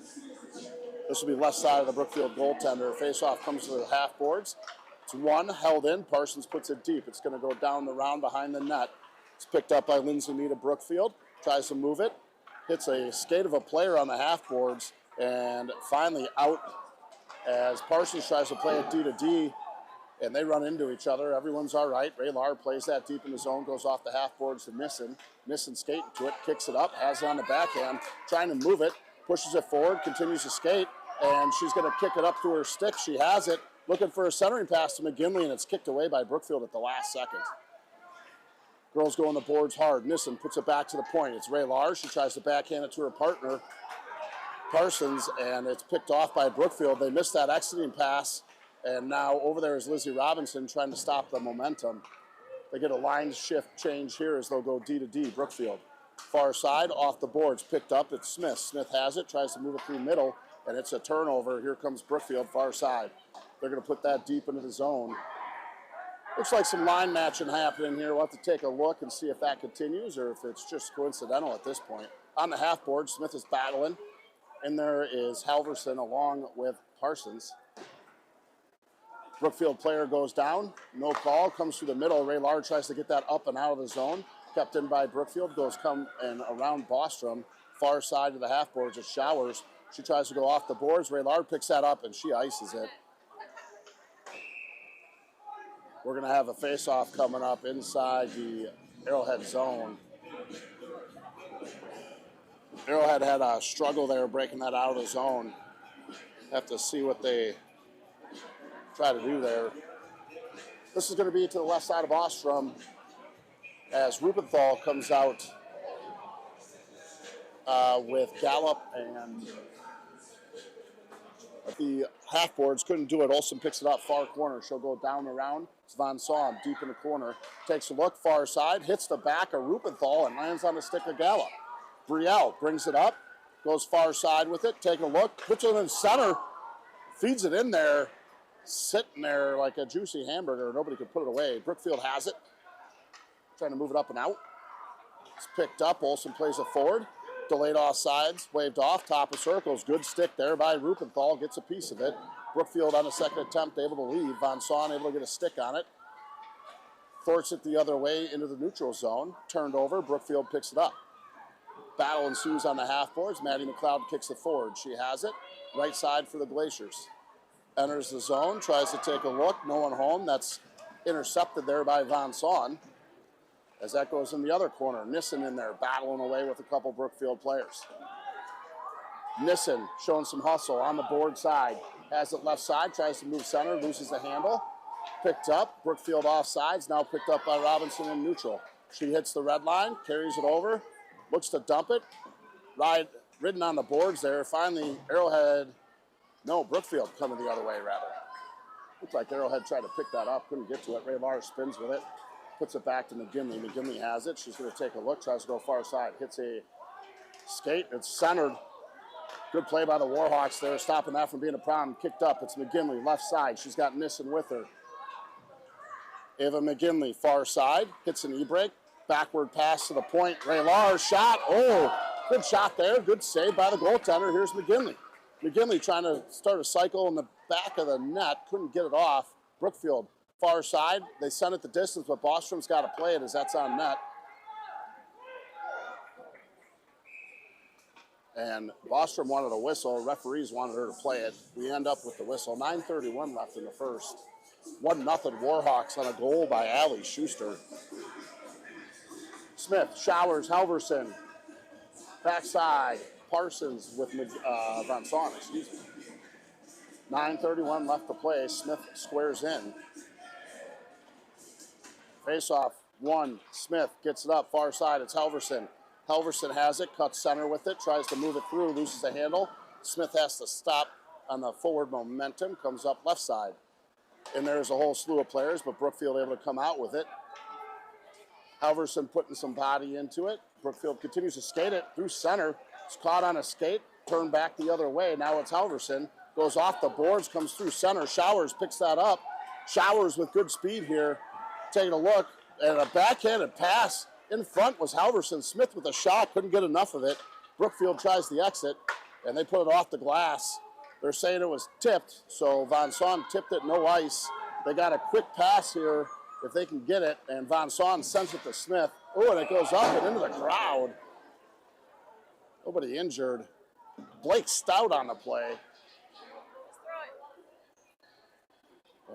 This will be left side of the Brookfield goaltender. Face-off comes to the half boards. It's one, held in. Parsons puts it deep. It's going to go down the round behind the net. It's picked up by Lindsay Mead of Brookfield. Tries to move it. Hits a skate of a player on the half boards. And finally out as Parsons tries to play it D to D. And they run into each other. Everyone's all right. Ray Lahr plays that deep in the zone. Goes off the half boards to Nissen. Nissen skating to it. Kicks it up. Has it on the backhand. Trying to move it. Pushes it forward. Continues to skate. And she's going to kick it up to her stick. She has it. Looking for a centering pass to McGinley, and it's kicked away by Brookfield at the last second. Girls go on the boards hard. Nissen puts it back to the point. It's Ray Lahr. She tries to backhand it to her partner, Parsons, and it's picked off by Brookfield. They missed that exiting pass, and now over there is Lizzie Robinson trying to stop the momentum. They get a line shift change here as they'll go D to D, Brookfield. Far side, off the boards, picked up. It's Smith. Smith has it, tries to move it through middle. And it's a turnover. Here comes Brookfield, far side. They're going to put that deep into the zone. Looks like some line matching happening here. We'll have to take a look and see if that continues or if it's just coincidental at this point. On the half board, Smith is battling. And there is Halverson along with Parsons. Brookfield player goes down. No call. Comes through the middle. Ray Lahr tries to get that up and out of the zone. Kept in by Brookfield. Goes come and around Bostrom. Far side of the half boards. It's Showers. She tries to go off the boards. Ray Lahr picks that up, and she ices it. We're going to have a face-off coming up inside the Arrowhead zone. Arrowhead had a struggle there breaking that out of the zone. Have to see what they try to do there. This is going to be to the left side of Ostrom as Rupenthal comes out with Gallup, and the half boards couldn't do it. Olsen picks it up far corner. She'll go down the round. It's Von Saun deep in the corner. Takes a look far side, hits the back of Rupenthal and lands on the stick of Gallup. Brielle brings it up, goes far side with it. Take a look, puts it in center, feeds it in there, sitting there like a juicy hamburger. Nobody could put it away. Brookfield has it, trying to move it up and out. It's picked up. Olsen plays it forward. Delayed offsides, waved off, top of circles. Good stick there by Rupenthal, gets a piece of it. Brookfield on a second attempt, able to leave. Von Saun able to get a stick on it. Thwarts it the other way into the neutral zone. Turned over, Brookfield picks it up. Battle ensues on the half boards. Maddie McLeod kicks it forward. She has it. Right side for the Glaciers. Enters the zone, tries to take a look. No one home. That's intercepted there by Von Saun. As that goes in the other corner. Nissen in there, battling away with a couple Brookfield players. Nissen showing some hustle on the board side. Has it left side, tries to move center, loses the handle. Picked up, Brookfield offsides, now picked up by Robinson in neutral. She hits the red line, carries it over, looks to dump it. Ridden on the boards there. Finally, Brookfield coming the other way, rather. Looked like Arrowhead tried to pick that up, couldn't get to it. Ray Lahr spins with it. Puts it back to McGinley. McGinley has it. She's going to take a look. Tries to go far side. Hits a skate. It's centered. Good play by the Warhawks there, stopping that from being a problem. Kicked up, it's McGinley, left side. She's got Nissen with her. Ava McGinley, far side, hits an e-break. Backward pass to the point. Raylar's shot. Oh, good shot there. Good save by the goaltender. Here's McGinley. McGinley trying to start a cycle in the back of the net. Couldn't get it off. Brookfield, far side. They sent it the distance, but Bostrom's got to play it as that's on net. And Bostrom wanted a whistle. Referees wanted her to play it. We end up with the whistle. 9:31 left in the first. 1-0 Warhawks on a goal by Allie Schuster. Smith, Showers, Halverson. Backside, Parsons with Van Son, excuse me. 9:31 left to play. Smith squares in. Face-off, 1. Smith gets it up, far side. It's Halverson. Halverson has it, cuts center with it, tries to move it through, loses the handle. Smith has to stop on the forward momentum, comes up left side. And there's a whole slew of players, but Brookfield able to come out with it. Halverson putting some body into it. Brookfield continues to skate it through center. It's caught on a skate, turned back the other way. Now it's Halverson. Goes off the boards, comes through center. Showers picks that up. Showers with good speed here. Taking a look, and a backhanded pass in front was Halverson. Smith with a shot, couldn't get enough of it. Brookfield tries the exit, and they put it off the glass. They're saying it was tipped, so Van Son tipped it, no ice. They got a quick pass here if they can get it, and Van Son sends it to Smith. Oh, and it goes up and into the crowd. Nobody injured. Blake Stout on the play.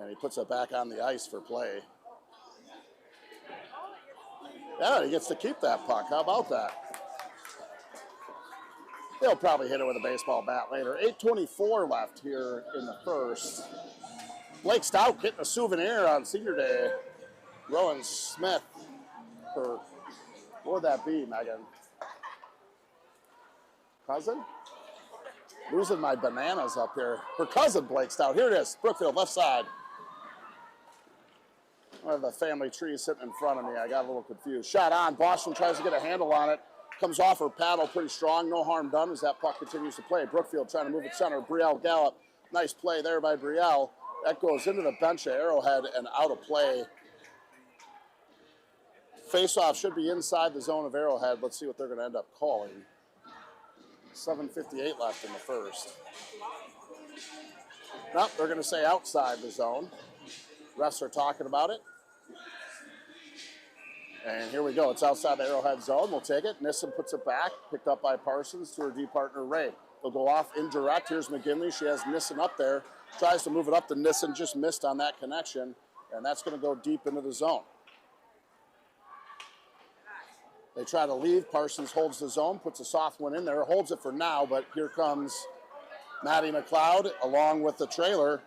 And he puts it back on the ice for play. Yeah, he gets to keep that puck. How about that? They'll probably hit it with a baseball bat later. 8:24 left here in the first. Blake Stout getting a souvenir on senior day. Rowan Smith for, what would that be, Megan? Cousin? Losing my bananas up here. Her cousin, Blake Stout. Here it is. Brookfield, left side. I have the family tree sitting in front of me. I got a little confused. Shot on. Boston tries to get a handle on it. Comes off her paddle pretty strong. No harm done as that puck continues to play. Brookfield trying to move it center. Brielle Gallup. Nice play there by Brielle. That goes into the bench of Arrowhead and out of play. Face-off should be inside the zone of Arrowhead. Let's see what they're going to end up calling. 7:58 left in the first. Nope, they're going to say outside the zone. Refs are talking about it. And here we go. It's outside the Arrowhead zone. We'll take it. Nissen puts it back. Picked up by Parsons to her D partner, Ray. They'll go off indirect. Here's McGinley. She has Nissen up there. Tries to move it up to Nissen. Just missed on that connection. And that's going to go deep into the zone. They try to leave. Parsons holds the zone. Puts a soft one in there. Holds it for now. But here comes Maddie McLeod along with the trailer.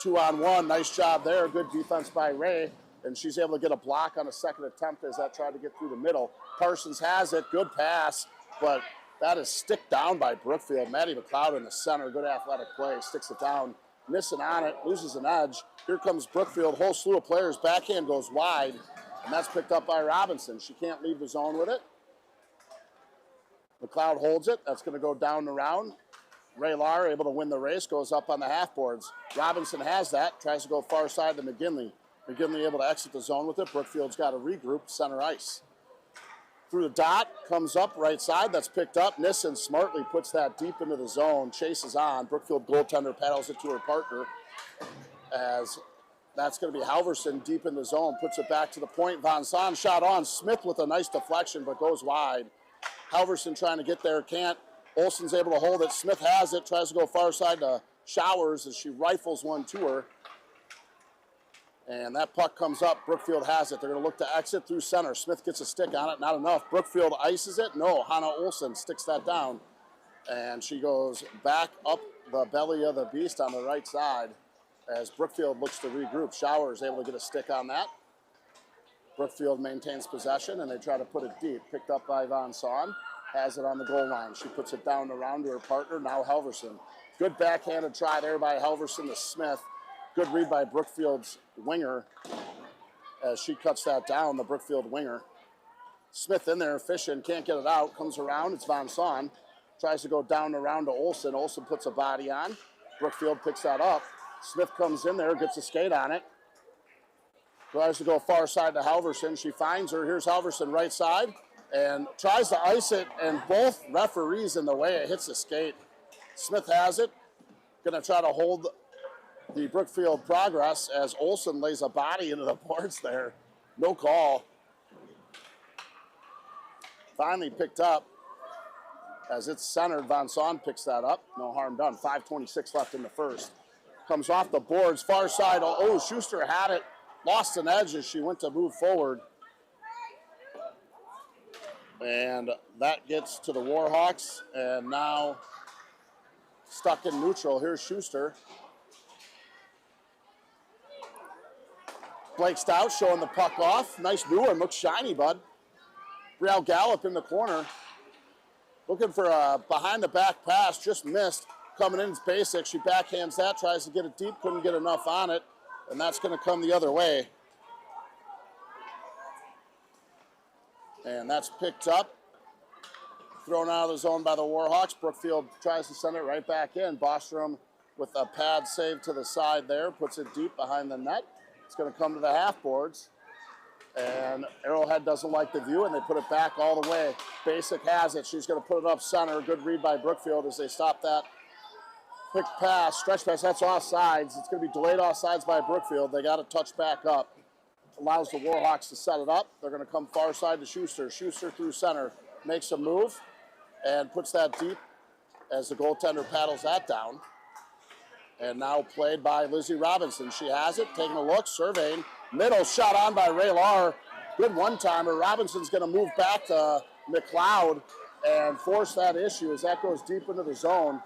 2-on-1. Nice job there. Good defense by Ray. And she's able to get a block on a second attempt as that tried to get through the middle. Parsons has it. Good pass. But that is sticked down by Brookfield. Maddie McLeod in the center. Good athletic play. Sticks it down. Nissen on it. Loses an edge. Here comes Brookfield. Whole slew of players. Backhand goes wide. And that's picked up by Robinson. She can't leave the zone with it. McLeod holds it. That's going to go down the round. Ray Lar able to win the race. Goes up on the half boards. Robinson has that. Tries to go far side to McGinley. McGinley able to exit the zone with it. Brookfield's got to regroup center ice. Through the dot, comes up right side. That's picked up. Nissen smartly puts that deep into the zone. Chases on. Brookfield goaltender paddles it to her partner. As that's going to be Halverson deep in the zone. Puts it back to the point. Van Son shot on. Smith with a nice deflection, but goes wide. Halverson trying to get there. Can't. Olsen's able to hold it. Smith has it. Tries to go far side to Showers as she rifles one to her. And that puck comes up. Brookfield has it. They're going to look to exit through center. Smith gets a stick on it. Not enough. Brookfield ices it. No. Hannah Olsen sticks that down. And she goes back up the belly of the beast on the right side as Brookfield looks to regroup. Showers able to get a stick on that. Brookfield maintains possession, and they try to put it deep. Picked up by Van Son. Has it on the goal line. She puts it down around to her partner, now Halverson. Good backhanded try there by Halverson to Smith. Good read by Brookfield's winger as she cuts that down, the Brookfield winger. Smith in there fishing, can't get it out, comes around, it's Van Son. Tries to go down around to Olsen. Olsen puts a body on. Brookfield picks that up. Smith comes in there, gets a skate on it. Tries to go far side to Halverson. She finds her. Here's Halverson right side and tries to ice it, and both referees in the way it hits the skate. Smith has it. Going to try to hold the Brookfield progress as Olsen lays a body into the boards there. No call. Finally picked up as it's centered. Von Son picks that up. No harm done. 5:26 left in the first. Comes off the boards. Far side. Oh, Schuster had it. Lost an edge as she went to move forward. And that gets to the Warhawks. And now stuck in neutral. Here's Schuster. Blake Stout showing the puck off. Nice new one. Looks shiny, bud. Real Gallup in the corner. Looking for a behind-the-back pass. Just missed. Coming in, it's basic. She backhands that. Tries to get it deep. Couldn't get enough on it. And that's going to come the other way. And that's picked up. Thrown out of the zone by the Warhawks. Brookfield tries to send it right back in. Bostrom with a pad save to the side there. Puts it deep behind the net. It's going to come to the half boards. And Arrowhead doesn't like the view, and they put it back all the way. Basic has it. She's going to put it up center. Good read by Brookfield as they stop that. Quick pass, stretch pass, that's offsides. It's going to be delayed offsides by Brookfield. They got to touch back up. Allows the Warhawks to set it up. They're going to come far side to Schuster. Schuster through center. Makes a move and puts that deep as the goaltender paddles that down. And now played by Lizzie Robinson. She has it, taking a look, surveying. Middle shot on by Raylar. Good one-timer. Robinson's going to move back to McLeod and force that issue as that goes deep into the zone.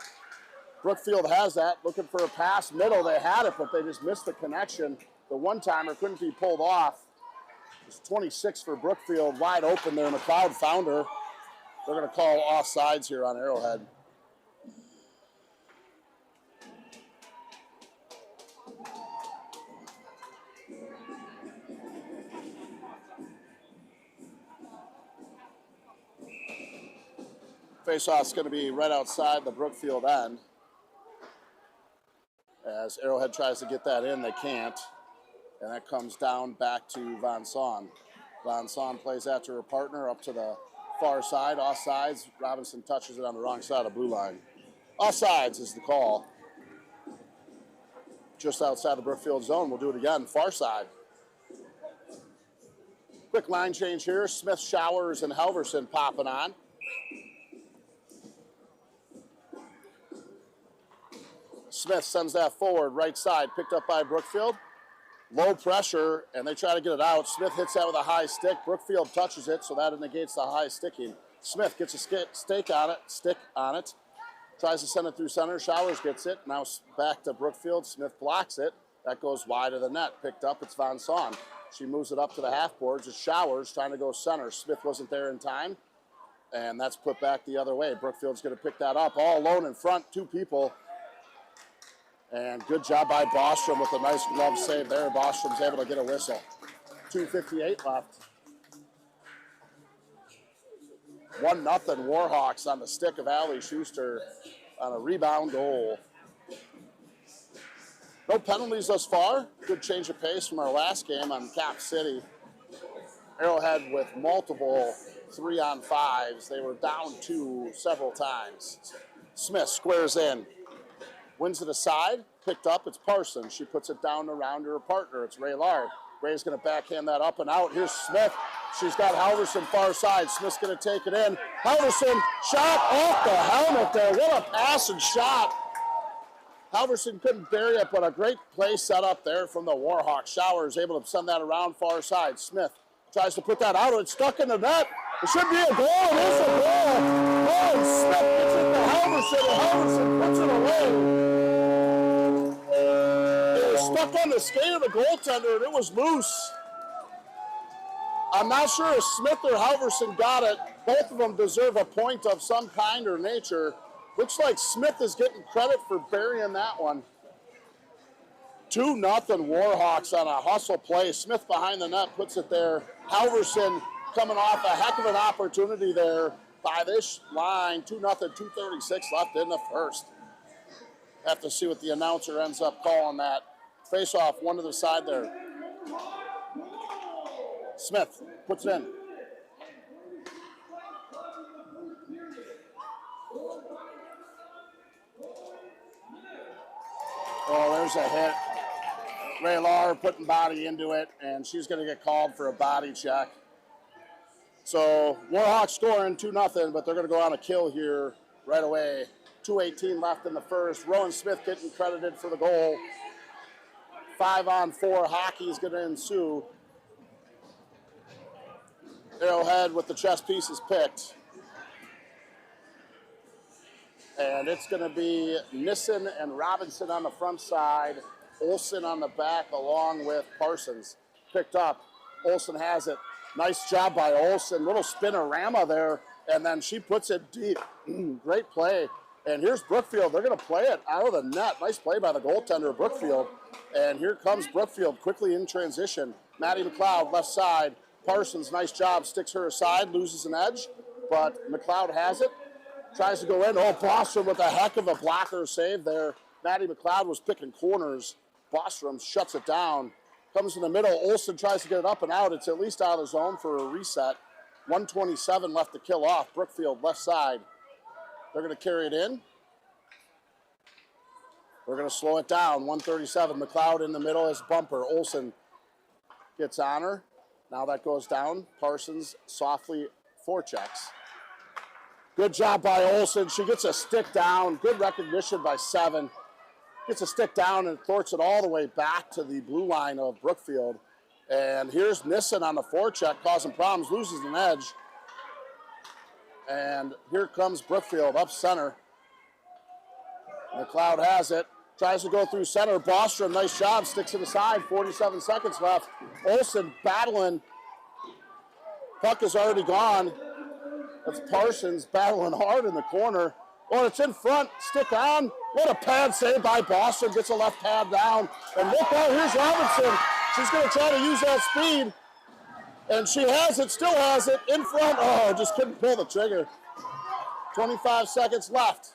Brookfield has that, looking for a pass. Middle, they had it, but they just missed the connection. The one-timer couldn't be pulled off. It's 26 for Brookfield, wide open there. McLeod found her. They're going to call offsides here on Arrowhead. Face-off's going to be right outside the Brookfield end. As Arrowhead tries to get that in, they can't. And that comes down back to Von Son. Von Son plays after her partner up to the far side, offsides. Robinson touches it on the wrong side of the blue line. Offsides is the call. Just outside the Brookfield zone. We'll do it again, far side. Quick line change here. Smith, Showers, and Halverson popping on. Smith sends that forward, right side, picked up by Brookfield. Low pressure, and they try to get it out. Smith hits that with a high stick. Brookfield touches it, so that negates the high sticking. Smith gets a stick on it. Tries to send it through center. Showers gets it. Now back to Brookfield. Smith blocks it. That goes wide of the net. Picked up, it's Von Son. She moves it up to the half boards. It's Showers trying to go center. Smith wasn't there in time, and that's put back the other way. Brookfield's going to pick that up. All alone in front, two people. And good job by Bostrom with a nice glove save there. Bostrom's able to get a whistle. 2:58 left. 1-0 Warhawks on the stick of Allie Schuster on a rebound goal. No penalties thus far. Good change of pace from our last game on Cap City. Arrowhead with multiple 3-on-5s. They were down 2 several times. Smith squares in. Wins it aside, picked up, it's Parsons. She puts it down around her partner, it's Ray Lard. Ray's gonna backhand that up and out. Here's Smith, she's got Halverson far side. Smith's gonna take it in. Halverson, shot off the helmet there. What a pass and shot. Halverson couldn't bury it, but a great play set up there from the Warhawks. Showers able to send that around far side. Smith tries to put that out, it's stuck in the net. It should be a goal, it is a goal. Oh, and Smith gets it to Halverson, and Halverson puts it away. It was stuck on the skate of the goaltender, and it was loose. I'm not sure if Smith or Halverson got it. Both of them deserve a point of some kind or nature. Looks like Smith is getting credit for burying that one. 2-0 Warhawks on a hustle play. Smith behind the net puts it there. Halverson coming off a heck of an opportunity there by this line, 2-0, 2:36 left in the first. Have to see what the announcer ends up calling that. Face off, one to the side there. Smith puts it in. Oh, there's a hit. Ray Lahr putting body into it, and she's going to get called for a body check. So Warhawks scoring 2-0, but they're going to go on a kill here right away. 2:18 left in the first. Rowan Smith getting credited for the goal. 5-on-4 hockey is going to ensue. Arrowhead with the chess pieces picked. And it's going to be Nissen and Robinson on the front side. Olsen on the back along with Parsons. Picked up. Olsen has it. Nice job by Olsen. Little spinorama there. And then she puts it deep. Great play. And here's Brookfield. They're going to play it out of the net. Nice play by the goaltender, Brookfield. And here comes Brookfield quickly in transition. Maddie McLeod, left side. Parsons, nice job. Sticks her aside, loses an edge. But McLeod has it. Tries to go in. Oh, Bostrom with a heck of a blocker save there. Maddie McLeod was picking corners. Bostrom shuts it down. Comes in the middle. Olsen tries to get it up and out. It's at least out of the zone for a reset. 1:27 left to kill off. Brookfield, left side. They're going to carry it in. We're going to slow it down. 1:37. McLeod in the middle as bumper. Olsen gets on her. Now that goes down. Parsons softly forechecks. Good job by Olsen. She gets a stick down. Good recognition by 7. Gets a stick down and thwarts it all the way back to the blue line of Brookfield. And here's Nissen on the forecheck, causing problems, loses an edge. And here comes Brookfield up center. McLeod has it. Tries to go through center. Bostrom, nice job, sticks it aside. 47 seconds left. Olsen battling. Puck is already gone. That's Parsons battling hard in the corner. Oh, it's in front. Stick on. What a pad save by Boston. Gets a left pad down. And look out, here's Robinson. She's going to try to use that speed. And she has it, still has it, in front. Oh, just couldn't pull the trigger. 25 seconds left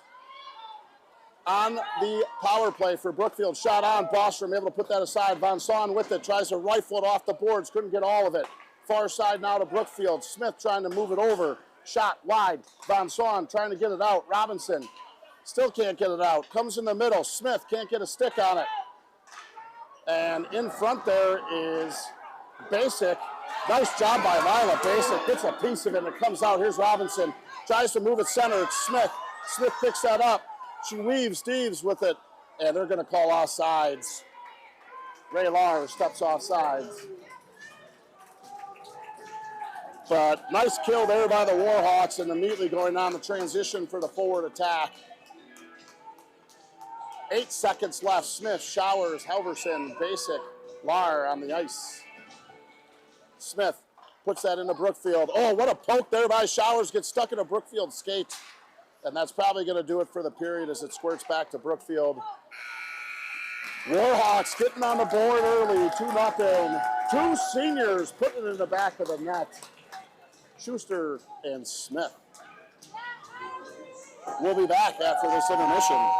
on the power play for Brookfield. Shot on. Bostrom able to put that aside. Von Saun with it. Tries to rifle it off the boards. Couldn't get all of it. Far side now to Brookfield. Smith trying to move it over. Shot wide. Von Saun trying to get it out. Robinson still can't get it out. Comes in the middle. Smith can't get a stick on it. And in front there is Basic. Nice job by Lila. Basic gets a piece of it and it comes out. Here's Robinson. Tries to move it center. It's Smith. Smith picks that up. She weaves Steves with it. And they're going to call offsides. Ray Lahr steps offsides. But nice kill there by the Warhawks and immediately going on the transition for the forward attack. 8 seconds left. Smith, Showers, Halverson, Basic, Lahr on the ice. Smith puts that into Brookfield. Oh, what a poke there by Showers. Gets stuck in a Brookfield skate. And that's probably going to do it for the period as it squirts back to Brookfield. Warhawks getting on the board early, 2-0. 2 seniors putting it in the back of the net. Schuster and Smith. We'll be back after this intermission.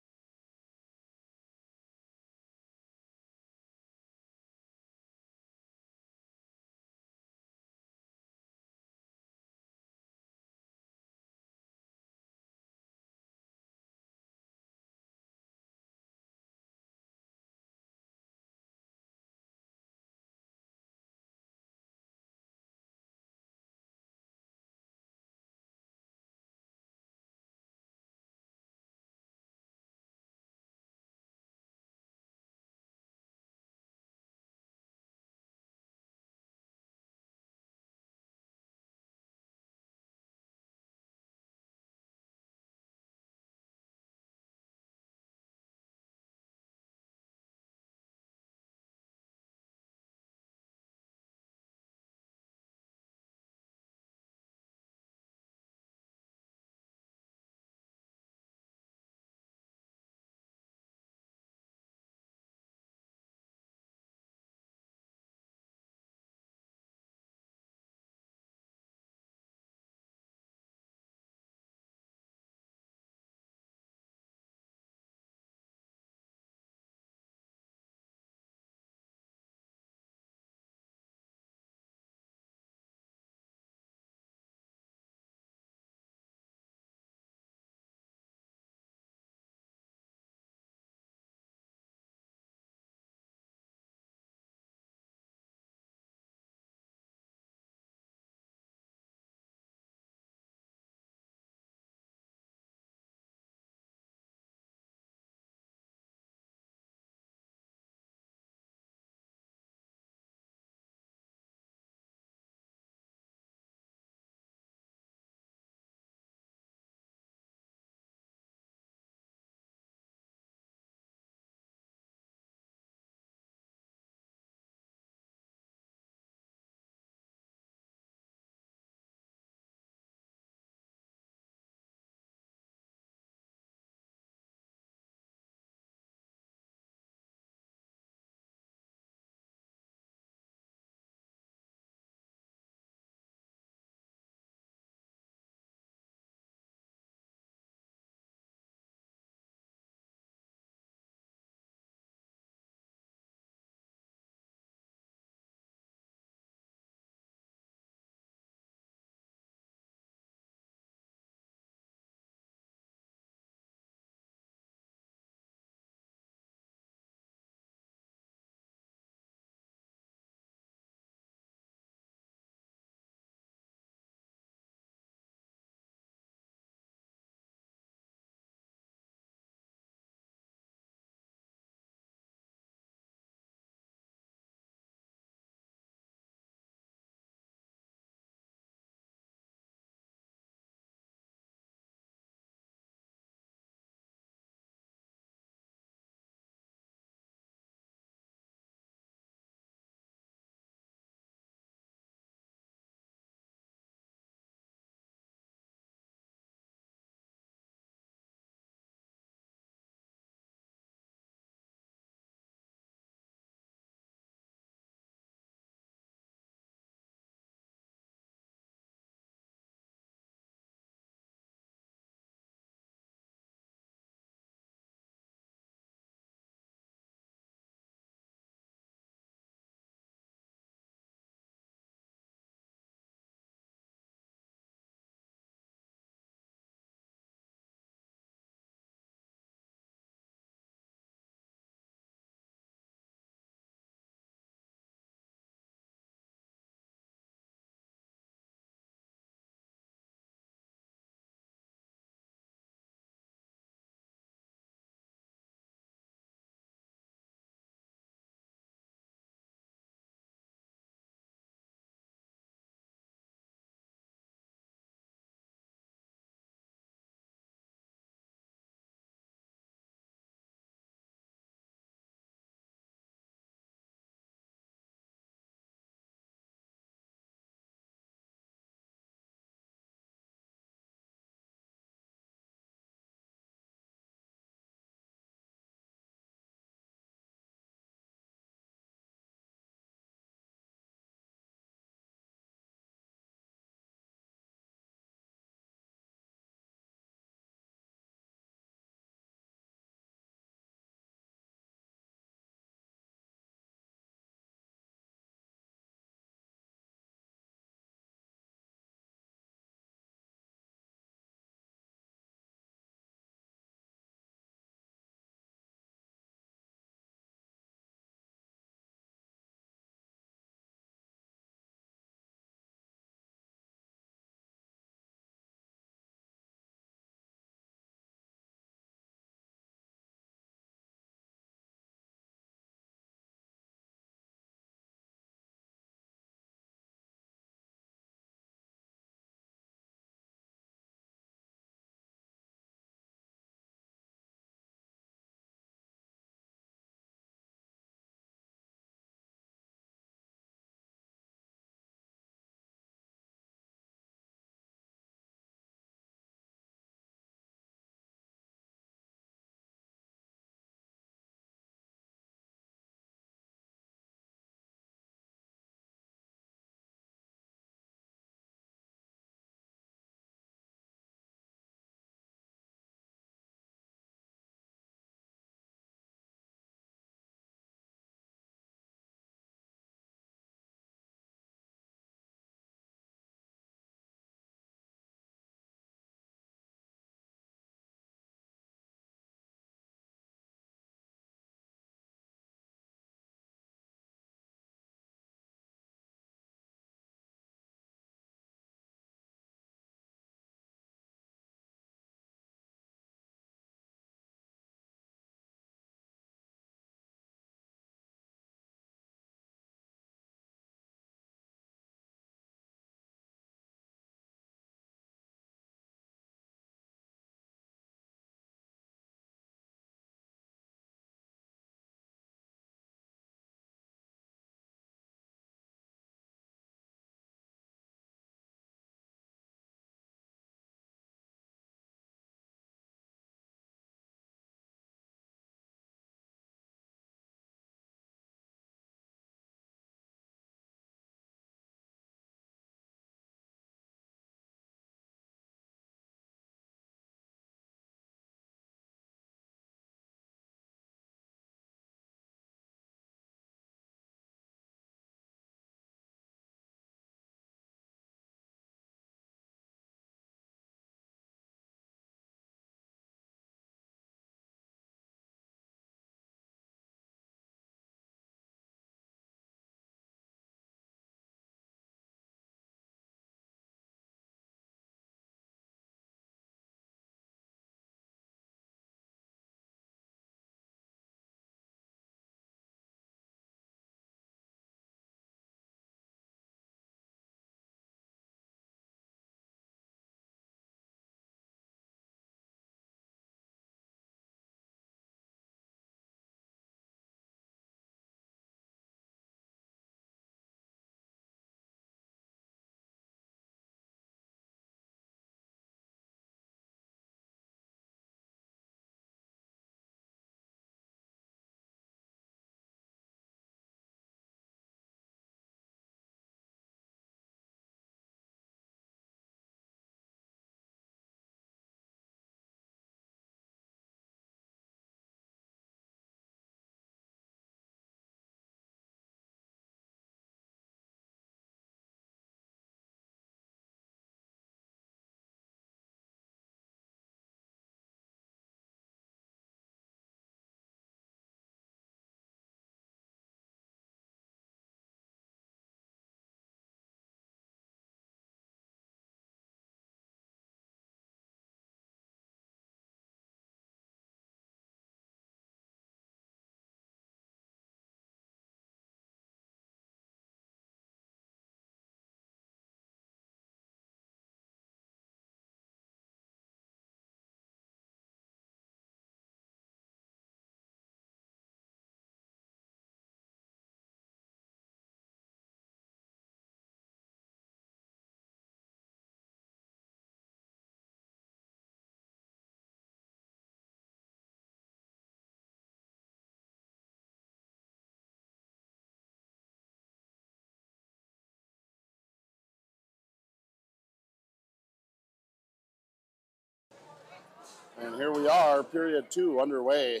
And here we are, period 2 underway.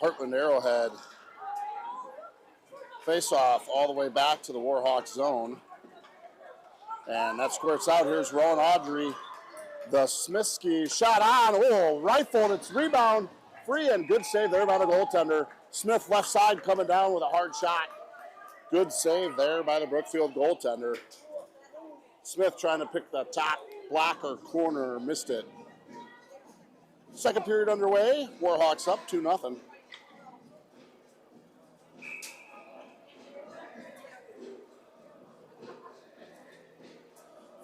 Heartland Arrowhead. Face-off all the way back to the Warhawks zone. And that squirts out. Here's Rowan Audrey. The Smithski shot on. Oh, rifled. It's rebound. Free and good save there by the goaltender. Smith left side coming down with a hard shot. Good save there by the Brookfield goaltender. Smith trying to pick the top blocker corner. Missed it. Second period underway. Warhawks up 2-0.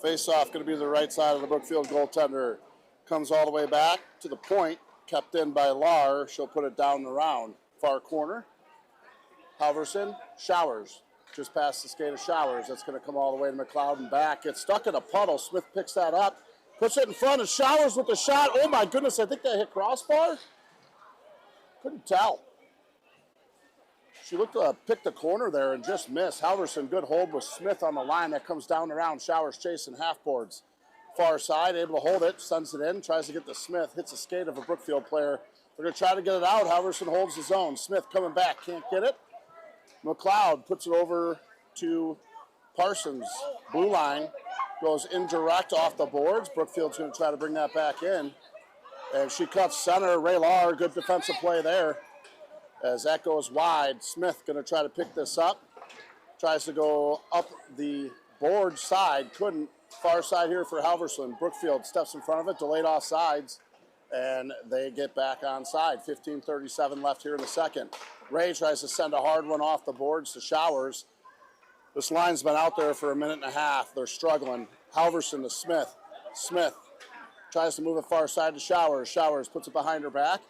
Face-off going to be the right side of the Brookfield goaltender. Comes all the way back to the point. Kept in by Lar. She'll put it down the round. Far corner. Halverson. Showers. Just past the skate of Showers. That's going to come all the way to McLeod and back. Gets stuck in a puddle. Smith picks that up. Puts it in front of Showers with the shot. Oh my goodness, I think that hit crossbar. Couldn't tell. She looked to pick the corner there and just missed. Halverson, good hold with Smith on the line. That comes down around. Showers chasing half boards. Far side, able to hold it, sends it in, tries to get to Smith, hits a skate of a Brookfield player. They're going to try to get it out. Halverson holds his own. Smith coming back, can't get it. McLeod puts it over to Parsons. Blue line goes indirect off the boards. Brookfield's going to try to bring that back in. And she cuts center. Ray Lahr, good defensive play there. As that goes wide, Smith going to try to pick this up. Tries to go up the board side. Couldn't. Far side here for Halverson. Brookfield steps in front of it, delayed offsides, and they get back on side. 15:37 left here in the second. Ray tries to send a hard one off the boards to Showers. This line's been out there for a minute and a half. They're struggling. Halverson to Smith. Smith tries to move it far side to Showers. Showers puts it behind her back.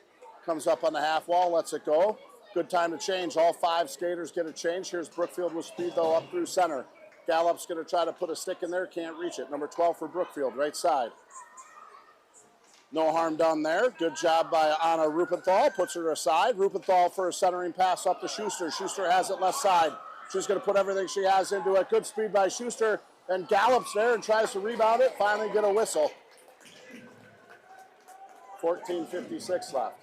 Comes up on the half wall, lets it go. Good time to change. All 5 skaters get a change. Here's Brookfield with speed, though, up through center. Gallup's going to try to put a stick in there. Can't reach it. Number 12 for Brookfield, right side. No harm done there. Good job by Anna Rupenthal. Puts her aside. Rupenthal for a centering pass up to Schuster. Schuster has it left side. She's going to put everything she has into it. Good speed by Schuster. And Gallup's there and tries to rebound it. Finally get a whistle. 14:56 left.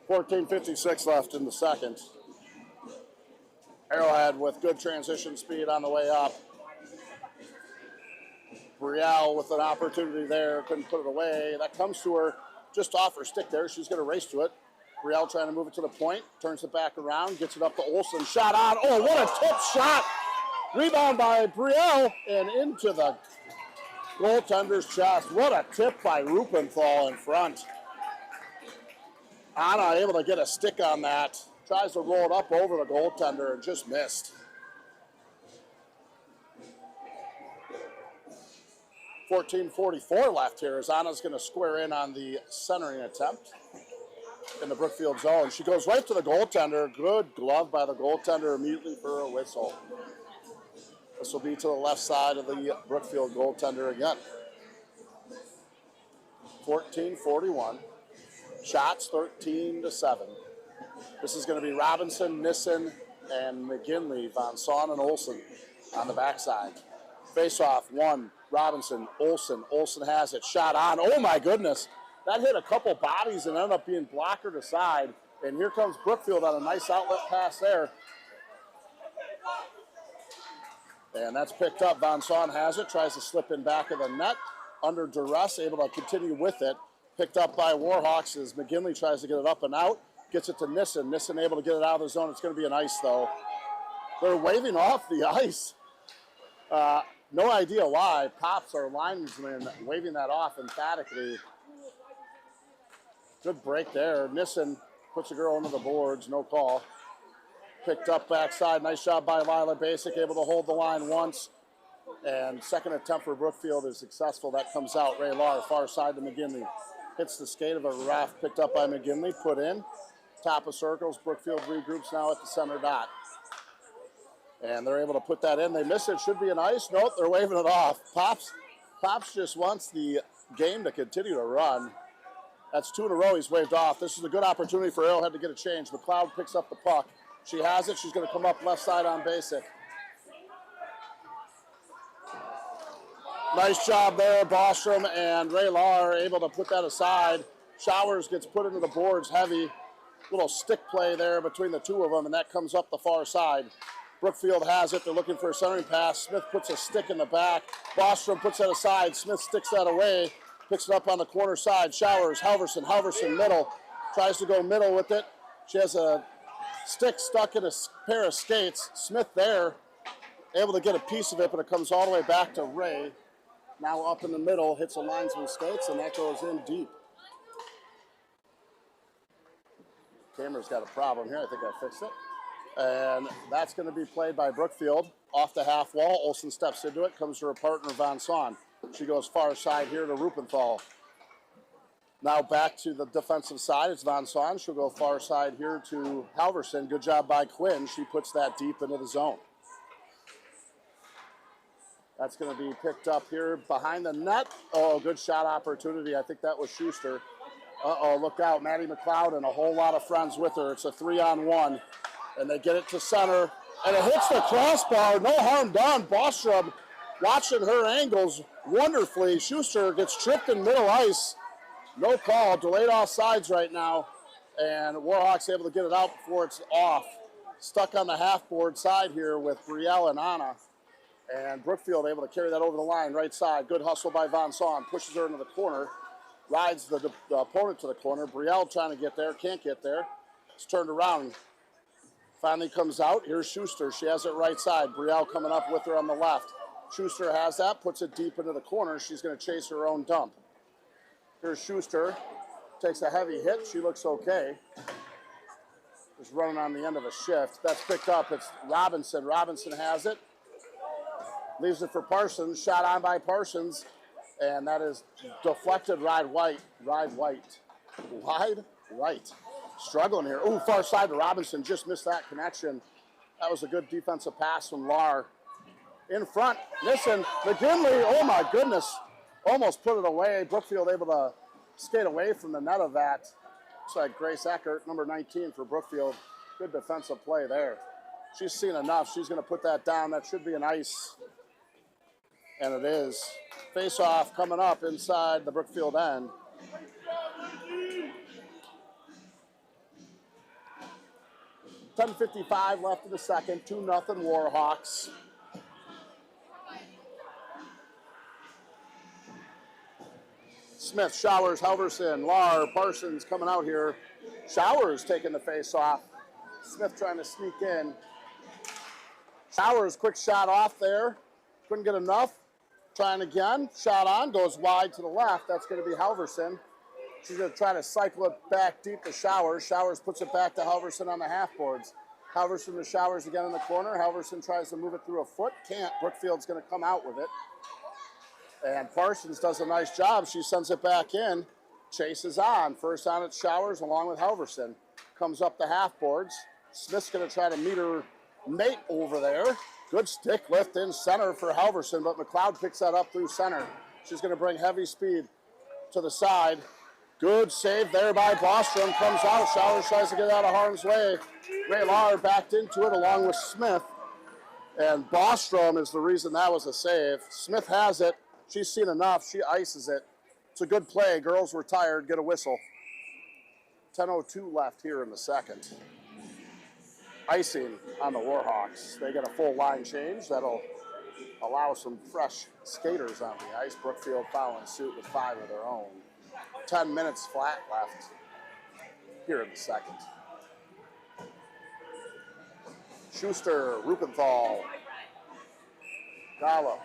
.56 left in the second. Arrowhead with good transition speed on the way up. Brielle with an opportunity there, couldn't put it away. That comes to her just off her stick there. She's going to race to it. Brielle trying to move it to the point, turns it back around, gets it up to Olsen. Shot on. Oh, what a tip shot. Rebound by Brielle and into the goaltender's chest. What a tip by Rupenthal in front. Anna able to get a stick on that. Tries to roll it up over the goaltender and just missed. 14:44 left here as Anna's going to square in on the centering attempt in the Brookfield zone. She goes right to the goaltender. Good glove by the goaltender immediately for a whistle. This will be to the left side of the Brookfield goaltender again. 14:41. Shots 13-7. This is going to be Robinson, Nissen, and McGinley, Von Saun, and Olsen on the backside. Face-off, 1, Robinson, Olsen. Olsen has it. Shot on. Oh, my goodness. That hit a couple bodies and ended up being blockered aside. And here comes Brookfield on a nice outlet pass there. And that's picked up. Von Saun has it. Tries to slip in back of the net. Under duress, able to continue with it. Picked up by Warhawks as McGinley tries to get it up and out. Gets it to Nissen. Nissen able to get it out of the zone. It's going to be an ice, though. They're waving off the ice. No idea why. Pops, our linesman, waving that off emphatically. Good break there. Nissen puts a girl into the boards. No call. Picked up backside. Nice job by Lila Basic. Able to hold the line once. And second attempt for Brookfield is successful. That comes out. Ray Lahr, far side to McGinley. Hits the skate of a ref. Picked up by McGinley. Put in. Top of circles. Brookfield regroups now at the center dot. And they're able to put that in. They miss it. Should be an ice. Nope, they're waving it off. Pops just wants the game to continue to run. That's 2 in a row he's waved off. This is a good opportunity for Arrowhead to get a change. McLeod picks up the puck. She has it. She's going to come up left side on Basic. Nice job there, Bostrom and Ray Law are able to put that aside. Showers gets put into the boards heavy. Little stick play there between the two of them, and that comes up the far side. Brookfield has it. They're looking for a centering pass. Smith puts a stick in the back. Bostrom puts that aside. Smith sticks that away. Picks it up on the corner side. Showers, Halverson middle. Tries to go middle with it. She has a stick stuck in a pair of skates. Smith there, able to get a piece of it, but it comes all the way back to Ray. Now up in the middle, hits a linesman's skates, and that goes in deep. Camera's got a problem here. I think I fixed it. And that's going to be played by Brookfield. Off the half wall, Olsen steps into it, comes to her partner, Van Son. She goes far side here to Rupenthal. Now back to the defensive side, it's Van Son. She'll go far side here to Halverson. Good job by Quinn. She puts that deep into the zone. That's going to be picked up here behind the net. Oh, good shot opportunity. I think that was Schuster. Uh-oh, look out. Maddie McLeod and a whole lot of friends with her. It's a 3-on-1. And they get it to center. And it hits the crossbar. No harm done. Bostrom watching her angles wonderfully. Schuster gets tripped in middle ice. No call. Delayed offsides right now. And Warhawks able to get it out before it's off. Stuck on the half-board side here with Brielle and Anna. And Brookfield able to carry that over the line, right side. Good hustle by Van Son. Pushes her into the corner. Rides the opponent to the corner. Brielle trying to get there. Can't get there. It's turned around. Finally comes out. Here's Schuster. She has it right side. Brielle coming up with her on the left. Schuster has that. Puts it deep into the corner. She's going to chase her own dump. Here's Schuster. Takes a heavy hit. She looks okay. Just running on the end of a shift. That's picked up. It's Robinson. Robinson has it. Leaves it for Parsons. Shot on by Parsons. And that is deflected wide right. Struggling here. Ooh, far side to Robinson. Just missed that connection. That was a good defensive pass from Lahr. In front. Missing. McGinley. Oh, my goodness. Almost put it away. Brookfield able to skate away from the net of that. Looks like Grace Eckert, number 19 for Brookfield. Good defensive play there. She's seen enough. She's going to put that down. That should be an ice. And it is. Face-off coming up inside the Brookfield end. $10:55 left in the second. 2-0 Warhawks. Smith, Showers, Halverson, Lahr, Parsons coming out here. Showers taking the face-off. Smith trying to sneak in. Showers, quick shot off there. Couldn't get enough. Trying again. Shot on. Goes wide to the left. That's going to be Halverson. She's going to try to cycle it back deep to Showers. Showers puts it back to Halverson on the half boards. Halverson to Showers again in the corner. Halverson tries to move it through a foot. Can't. Brookfield's going to come out with it. And Parsons does a nice job. She sends it back in. Chases on. First on it's Showers along with Halverson. Comes up the half boards. Smith's going to try to meet her mate over there. Good stick lift in center for Halverson, but McLeod picks that up through center. She's going to bring heavy speed to the side. Good save there by Bostrom. Comes out. Showers tries to get out of harm's way. Ray Lahr backed into it along with Smith. And Bostrom is the reason that was a save. Smith has it. She's seen enough. She ices it. It's a good play. Girls were tired. Get a whistle. 10:02 left here in the second. Icing on the Warhawks. They get a full line change. That'll allow some fresh skaters on the ice. Brookfield following suit with 5 of their own. 10 minutes flat left here in the second. Schuster, Rupenthal, Gala,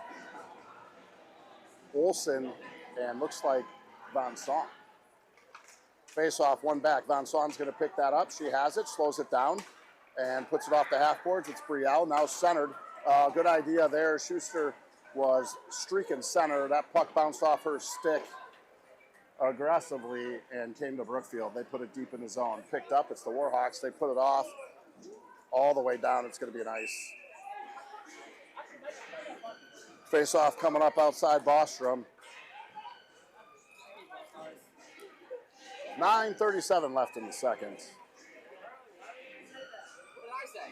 Olsen, and looks like Van Son. Face off, one back. Van Son's going to pick that up. She has it, slows it down, and puts it off the half boards. It's Brielle, now centered. Good idea there. Schuster was streaking center. That puck bounced off her stick aggressively and came to Brookfield. They put it deep in the zone. Picked up, it's the Warhawks. They put it off all the way down. It's going to be an ice. Face-off coming up outside Bostrom. 9:37 left in the second.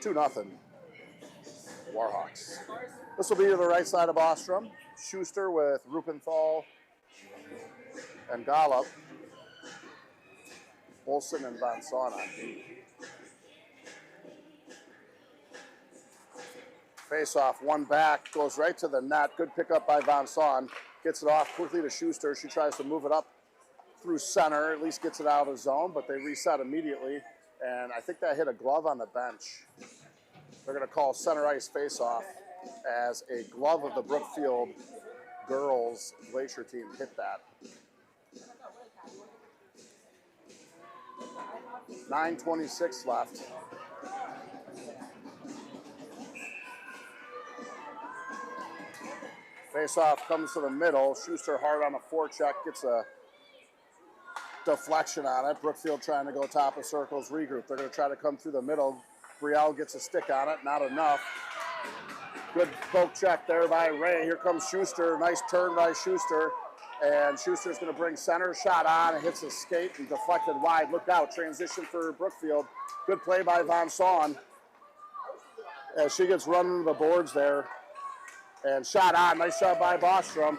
2-0 Warhawks. This will be to the right side of Bostrom. Schuster with Rupenthal and Gollop. Olsen and Von Saun on D. Face off, one back, goes right to the net. Good pickup by Von Saun. Gets it off quickly to Schuster. She tries to move it up through center, at least gets it out of the zone, but they reset immediately. And I think that hit a glove on the bench. They're going to call center ice face off as a glove of the Brookfield girls Glacier team hit that. 9:26 left. Face-off comes to the middle. Schuster hard on a forecheck, gets a deflection on it. Brookfield trying to go top of circles, regroup. They're going to try to come through the middle. Brielle gets a stick on it, not enough. Good poke check there by Ray. Here comes Schuster. Nice turn by Schuster. And Schuster's going to bring center, shot on, and hits a skate and deflected wide. Look out, transition for Brookfield. Good play by Von Saun as she gets run into the boards there. And shot on, nice shot by Bostrom.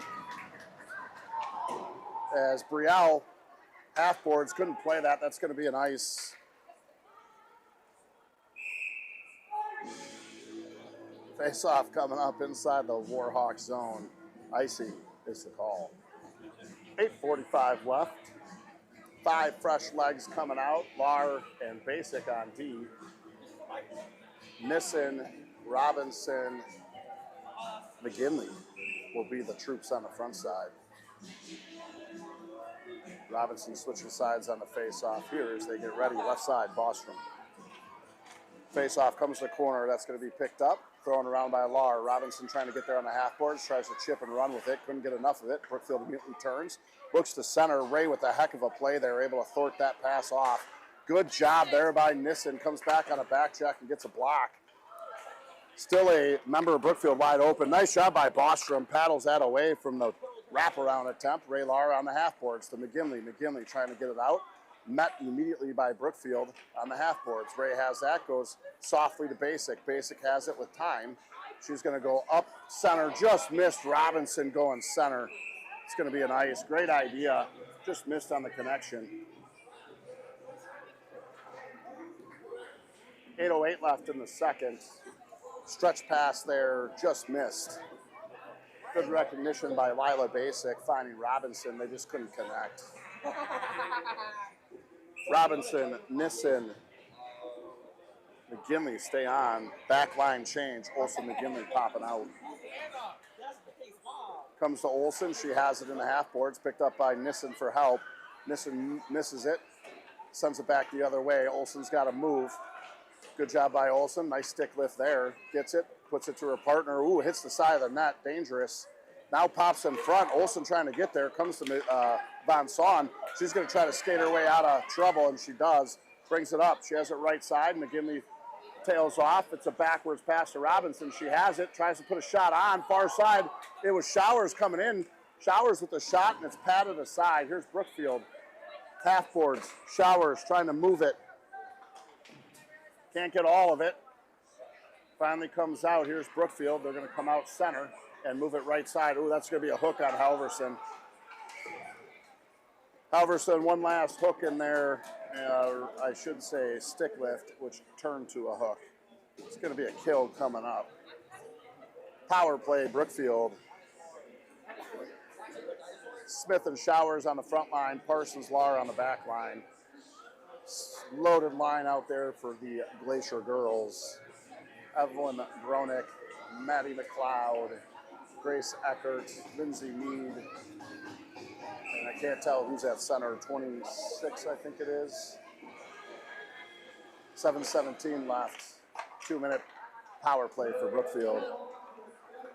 As Brielle, half boards, couldn't play that. That's going to be an ice. Face off coming up inside the Warhawk zone. Icing is the call. 8:45 left. 5 fresh legs coming out. Lahr and Basic on D. Nissen, Robinson, McGinley will be the troops on the front side. Robinson switching sides on the face-off here as they get ready. Left side, Bostrom. Face-off comes to the corner. That's going to be picked up. Thrown around by Lahr. Robinson trying to get there on the half boards. Tries to chip and run with it. Couldn't get enough of it. Brookfield immediately turns. Looks to center. Ray with a heck of a play there. Able to thwart that pass off. Good job there by Nissen. Comes back on a back check and gets a block. Still a member of Brookfield wide open. Nice job by Bostrom. Paddles that away from the wraparound attempt. Ray Lahr on the half boards to McGinley. McGinley trying to get it out. Met immediately by Brookfield on the half boards. Ray has that. Goes softly to Basic. Basic has it with time. She's going to go up center. Just missed Robinson going center. It's going to be an ice. Great idea. Just missed on the connection. 8:08 left in the second. Stretch pass there, just missed. Good recognition by Lila Basic, finding Robinson. They just couldn't connect. Robinson, Nissen, McGinley stay on. Back line change. Olsen, McGinley popping out. Comes to Olsen. She has it in the half boards. Picked up by Nissen for help. Nissen misses it. Sends it back the other way. Olsen's got to move. Good job by Olsen. Nice stick lift there. Gets it. Puts it to her partner. Ooh, hits the side of the net. Dangerous. Now pops in front. Olsen trying to get there. Comes to Von Saun. She's going to try to skate her way out of trouble, and she does. Brings it up. She has it right side. McGinley tails off. It's a backwards pass to Robinson. She has it. Tries to put a shot on. Far side. It was Showers coming in. Showers with the shot, and it's patted aside. Here's Brookfield. Half boards. Showers trying to move it. Can't get all of it. Finally comes out. Here's Brookfield. They're going to come out center and move it right side. Ooh, that's going to be a hook on Halverson. Halverson, one last hook in there. I should say stick lift, which turned to a hook. It's going to be a kill coming up. Power play, Brookfield. Smith and Showers on the front line. Parsons, Lahr on the back line. Loaded line out there for the Glacier girls. Evelyn Bronick, Maddie McLeod, Grace Eckert, Lindsay Mead, and I can't tell who's at center, 26 I think it is. 7:17 left, 2-minute power play for Brookfield.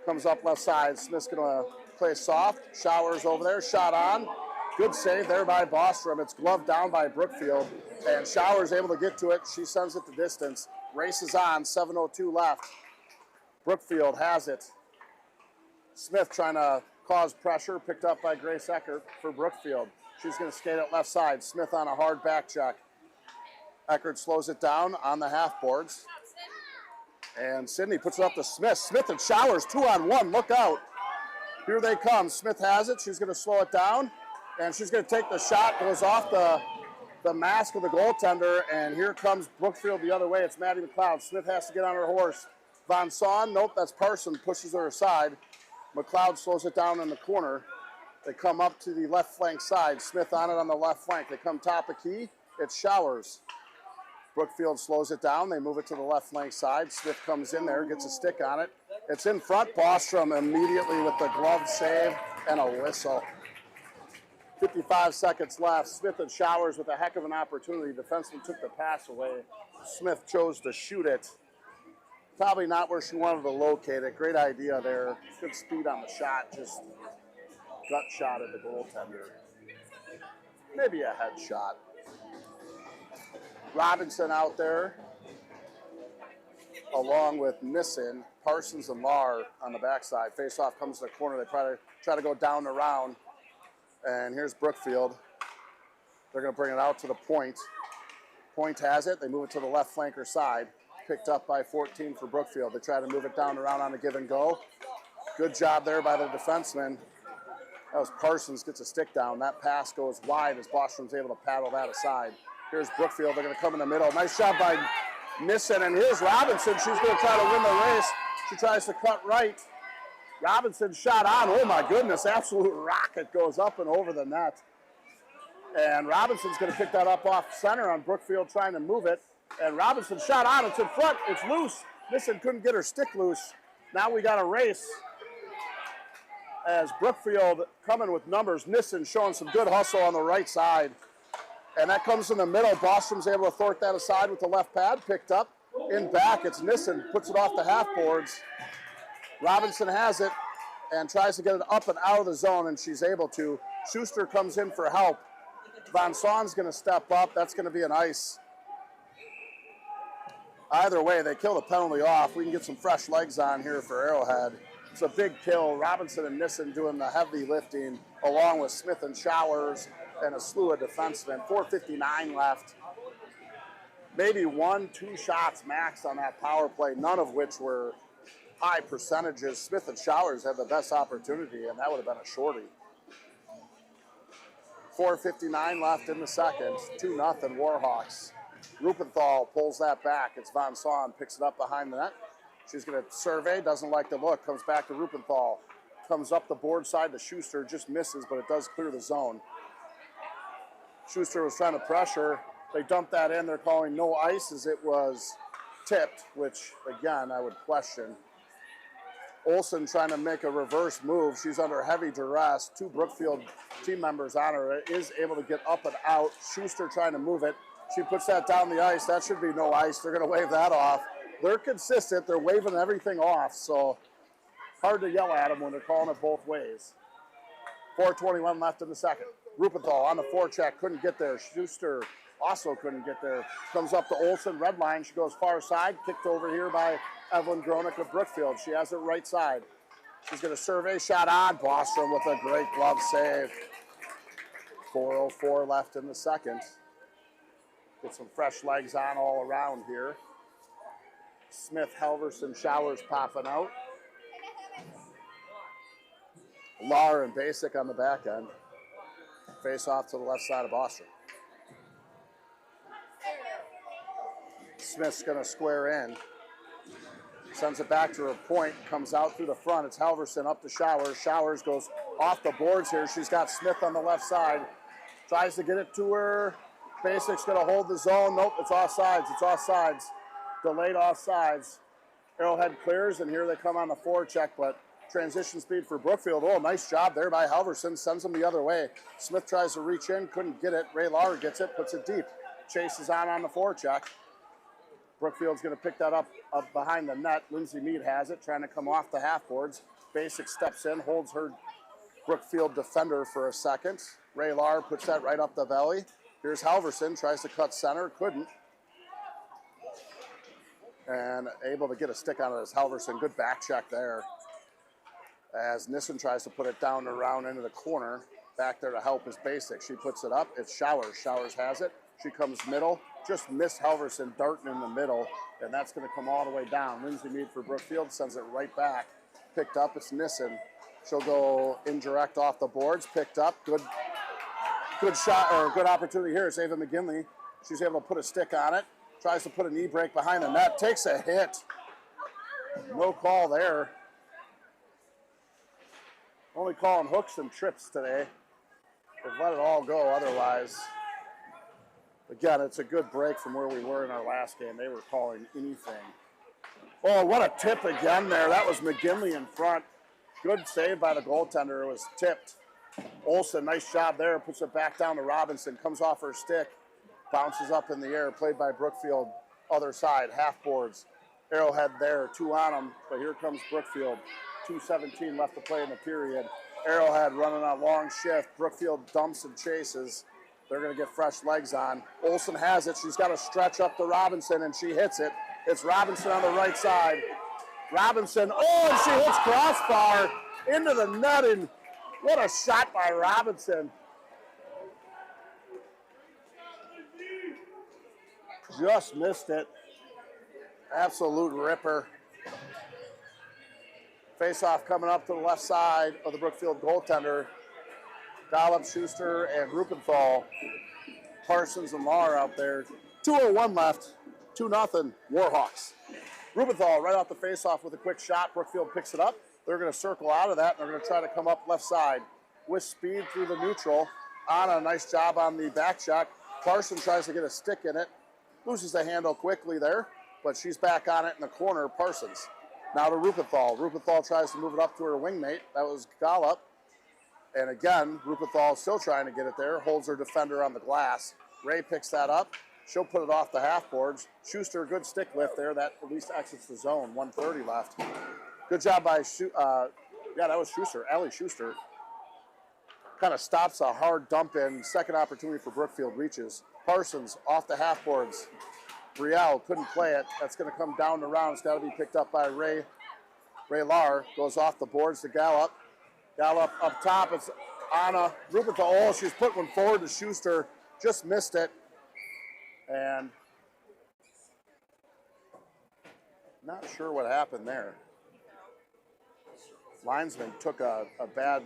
Comes up left side, Smith's gonna play soft, Showers over there, shot on. Good save there by Bostrom. It's gloved down by Brookfield, and Showers able to get to it. She sends it the distance. Races on, 7:02 left. Brookfield has it. Smith trying to cause pressure, picked up by Grace Eckert for Brookfield. She's going to skate it left side. Smith on a hard back check. Eckert slows it down on the half boards. And Sydney puts it up to Smith. Smith and Showers, 2-on-1, look out. Here they come. Smith has it. She's going to slow it down, and she's going to take the shot. Goes off the mask of the goaltender, and here comes Brookfield the other way. It's Maddie McLeod. Smith has to get on her horse. Von Son, nope, that's Parson, pushes her aside. McLeod slows it down in the corner. They come up to the left flank side. Smith on it on the left flank. They come top of key. It's Showers. Brookfield slows it down. They move it to the left flank side. Smith comes in there, gets a stick on it. It's in front. Bostrom immediately with the glove save and a whistle. 55 seconds left. Smith and Showers with a heck of an opportunity. Defenseman took the pass away. Smith chose to shoot it. Probably not where she wanted to locate it. Great idea there. Good speed on the shot. Just gut shot at the goaltender. Maybe a head shot. Robinson out there, along with Nissen, Parsons, and Lahr on the backside. Face-off comes to the corner. They try to go down the round. And here's Brookfield. They're going to bring it out to the point. Point has it. They move it to the left flanker side. Picked up by 14 for Brookfield. They try to move it down the round on a give and go. Good job there by the defenseman. That was Parsons, gets a stick down. That pass goes wide as Bostrom's able to paddle that aside. Here's Brookfield. They're going to come in the middle. Nice job by Nissen. And here's Robinson. She's going to try to win the race. She tries to cut right. Robinson shot on. Oh, my goodness. Absolute rocket goes up and over the net. And Robinson's going to pick that up off center on Brookfield trying to move it. And Robinson shot on. It's in front. It's loose. Nissen couldn't get her stick loose. Now we got a race as Brookfield coming with numbers. Nissen showing some good hustle on the right side. And that comes in the middle. Bostrom's able to thwart that aside with the left pad. Picked up. In back, it's Nissen. Puts it off the half boards. Robinson has it and tries to get it up and out of the zone, and she's able to. Schuster comes in for help. Von Son's going to step up. That's going to be an ice. Either way, they kill the penalty off. We can get some fresh legs on here for Arrowhead. It's a big kill. Robinson and Nissen doing the heavy lifting, along with Smith and Showers and a slew of defensemen. 4:59 left. Maybe 1-2 shots max on that power play, none of which were high percentages. Smith and Showers had the best opportunity, and that would have been a shorty. 4:59 left in the second. 2-0 Warhawks. Rupenthal pulls that back. It's Von Son, picks it up behind the net. She's going to survey, doesn't like the look, comes back to Rupenthal. Comes up the board side to Schuster, just misses, but it does clear the zone. Schuster was trying to pressure. They dumped that in. They're calling no ice as it was tipped, which, again, I would question. Olsen trying to make a reverse move. She's under heavy duress. 2 Brookfield team members on her. Is able to get up and out. Schuster trying to move it. She puts that down the ice. That should be no ice. They're going to wave that off. They're consistent. They're waving everything off, so hard to yell at them when they're calling it both ways. 4:21 left in the second. Rupenthal on the forecheck, couldn't get there. Schuster also couldn't get there. Comes up to Olsen, red line. She goes far side, kicked over here by Evelyn Gronick of Brookfield. She has it right side. She's going to survey, shot on. Bostrom with a great glove save. 4:04 left in the second. Get some fresh legs on all around here. Smith, Halverson, Showers popping out. Lahr and Basic on the back end. Face off to the left side of Bostrom. Smith's going to square in. Sends it back to her point. Comes out through the front. It's Halverson up to Showers. Showers goes off the boards here. She's got Smith on the left side. Tries to get it to her. Basic's going to hold the zone. Nope, it's offsides. It's offsides. Delayed offsides. Arrowhead clears, and here they come on the forecheck, but transition speed for Brookfield. Oh, nice job there by Halverson. Sends them the other way. Smith tries to reach in. Couldn't get it. Ray Lahr gets it. Puts it deep. Chase is on the forecheck. Brookfield's going to pick that up behind the net. Lindsay Mead has it, trying to come off the half boards. Basic steps in, holds her Brookfield defender for a second. Ray Lahr puts that right up the belly. Here's Halverson, tries to cut center, couldn't. And able to get a stick on it as Halverson. Good back check there. As Nissen tries to put it down around into the corner. Back there to help is Basic. She puts it up. It's Showers. Showers has it. She comes middle. Just missed Halverson darting in the middle. And that's going to come all the way down. Lindsay Mead for Brookfield sends it right back. Picked up. It's Nissen. She'll go indirect off the boards, picked up. Good shot, or good opportunity here. It's Ava McGinley. She's able to put a stick on it. Tries to put a knee break behind the net. Takes a hit. No call there. Only calling hooks and trips today. They've let it all go otherwise. Again, it's a good break from where we were in our last game. They were calling anything. Oh, what a tip again there. That was McGinley in front. Good save by the goaltender. It was tipped. Olsen, nice job there. Puts it back down to Robinson. Comes off her stick. Bounces up in the air. Played by Brookfield. Other side. Half boards. Arrowhead there. 2 on them. But here comes Brookfield. 2:17 left to play in the period. Arrowhead running a long shift. Brookfield dumps and chases. They're going to get fresh legs on. Olsen has it. She's got to stretch up to Robinson, and she hits it. It's Robinson on the right side. Robinson, oh, and she hits crossbar into the net, and what a shot by Robinson. Just missed it. Absolute ripper. Face-off coming up to the left side of the Brookfield goaltender. Dollop, Schuster, and Rupenthal. Parsons and Lahr out there. 2:01 left. 2-0 Warhawks. Rubenthal right off the face-off with a quick shot. Brookfield picks it up. They're going to circle out of that, and they're going to try to come up left side with speed through the neutral. Anna, nice job on the back check. Parsons tries to get a stick in it. Loses the handle quickly there, but she's back on it in the corner. Parsons. Now to Rupenthal. Rupenthal tries to move it up to her wingmate. That was Gallup. And again, Rupenthal still trying to get it there. Holds her defender on the glass. Ray picks that up. She'll put it off the half boards. Schuster, good stick lift there. That at least exits the zone. 1:30 left. Good job by, that was Schuster. Allie Schuster. Kind of stops a hard dump in. Second opportunity for Brookfield reaches. Parsons off the half boards. Brielle couldn't play it. That's going to come down the round. It's got to be picked up by Ray. Ray Lahr goes off the boards to Gallup. Gallup up top. It's Anna Rubenthal. Oh, she's put one forward to Schuster. Just missed it. And not sure what happened there. Linesman took a bad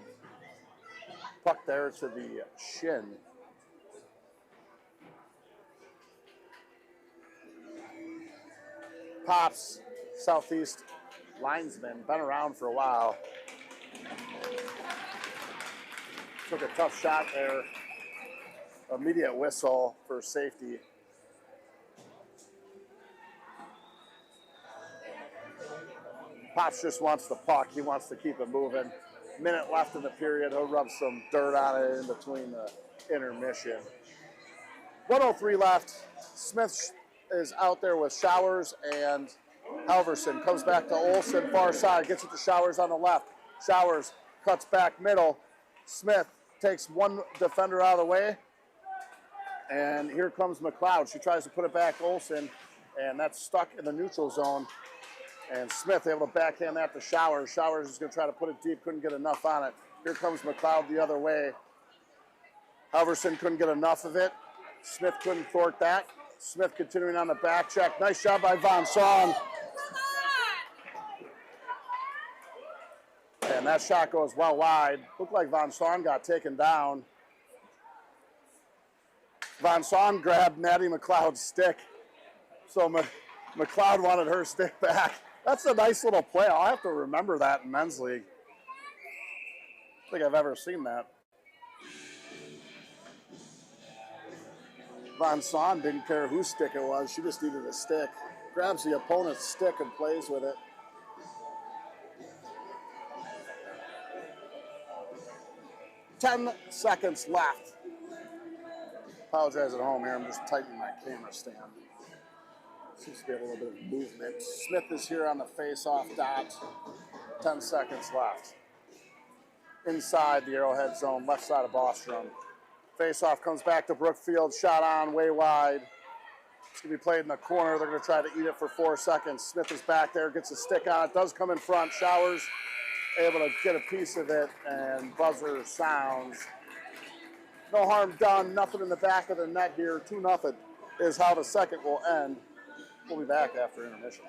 puck there to the shin. Pops, Southeast linesman, been around for a while. Took a tough shot there. Immediate whistle for safety. Pops just wants the puck. He wants to keep it moving. Minute left in the period. He'll rub some dirt on it in between the intermission. 1:03 left. Smith is out there with Showers and Halverson. Comes back to Olsen, far side. Gets it to Showers on the left. Showers cuts back middle. Smith takes one defender out of the way. And here comes McLeod. She tries to put it back Olsen, and that's stuck in the neutral zone. And Smith able to backhand that to Showers. Showers is going to try to put it deep, couldn't get enough on it. Here comes McLeod the other way. Halverson couldn't get enough of it. Smith couldn't thwart that. Smith continuing on the back check. Nice job by Von Song. And that shot goes well wide. Looked like Von Song got taken down. Von Song grabbed Natty McLeod's stick. So McLeod wanted her stick back. That's a nice little play. I'll have to remember that in men's league. I don't think I've ever seen that. Von Son didn't care whose stick it was. She just needed a stick. Grabs the opponent's stick and plays with it. Ten seconds left. Apologize at home here. I'm just tightening my camera stand. Seems to be a little bit of movement. Smith is here on the face-off dot. 10 seconds left. Inside the Arrowhead zone, left side of Bostrom. Face-off comes back to Brookfield. Shot on, way wide. It's going to be played in the corner. They're going to try to eat it for 4 seconds. Smith is back there, gets a stick on it. Does come in front. Showers able to get a piece of it, and buzzer sounds. No harm done. Nothing in the back of the net here. 2-0 is how the second will end. We'll be back after intermission.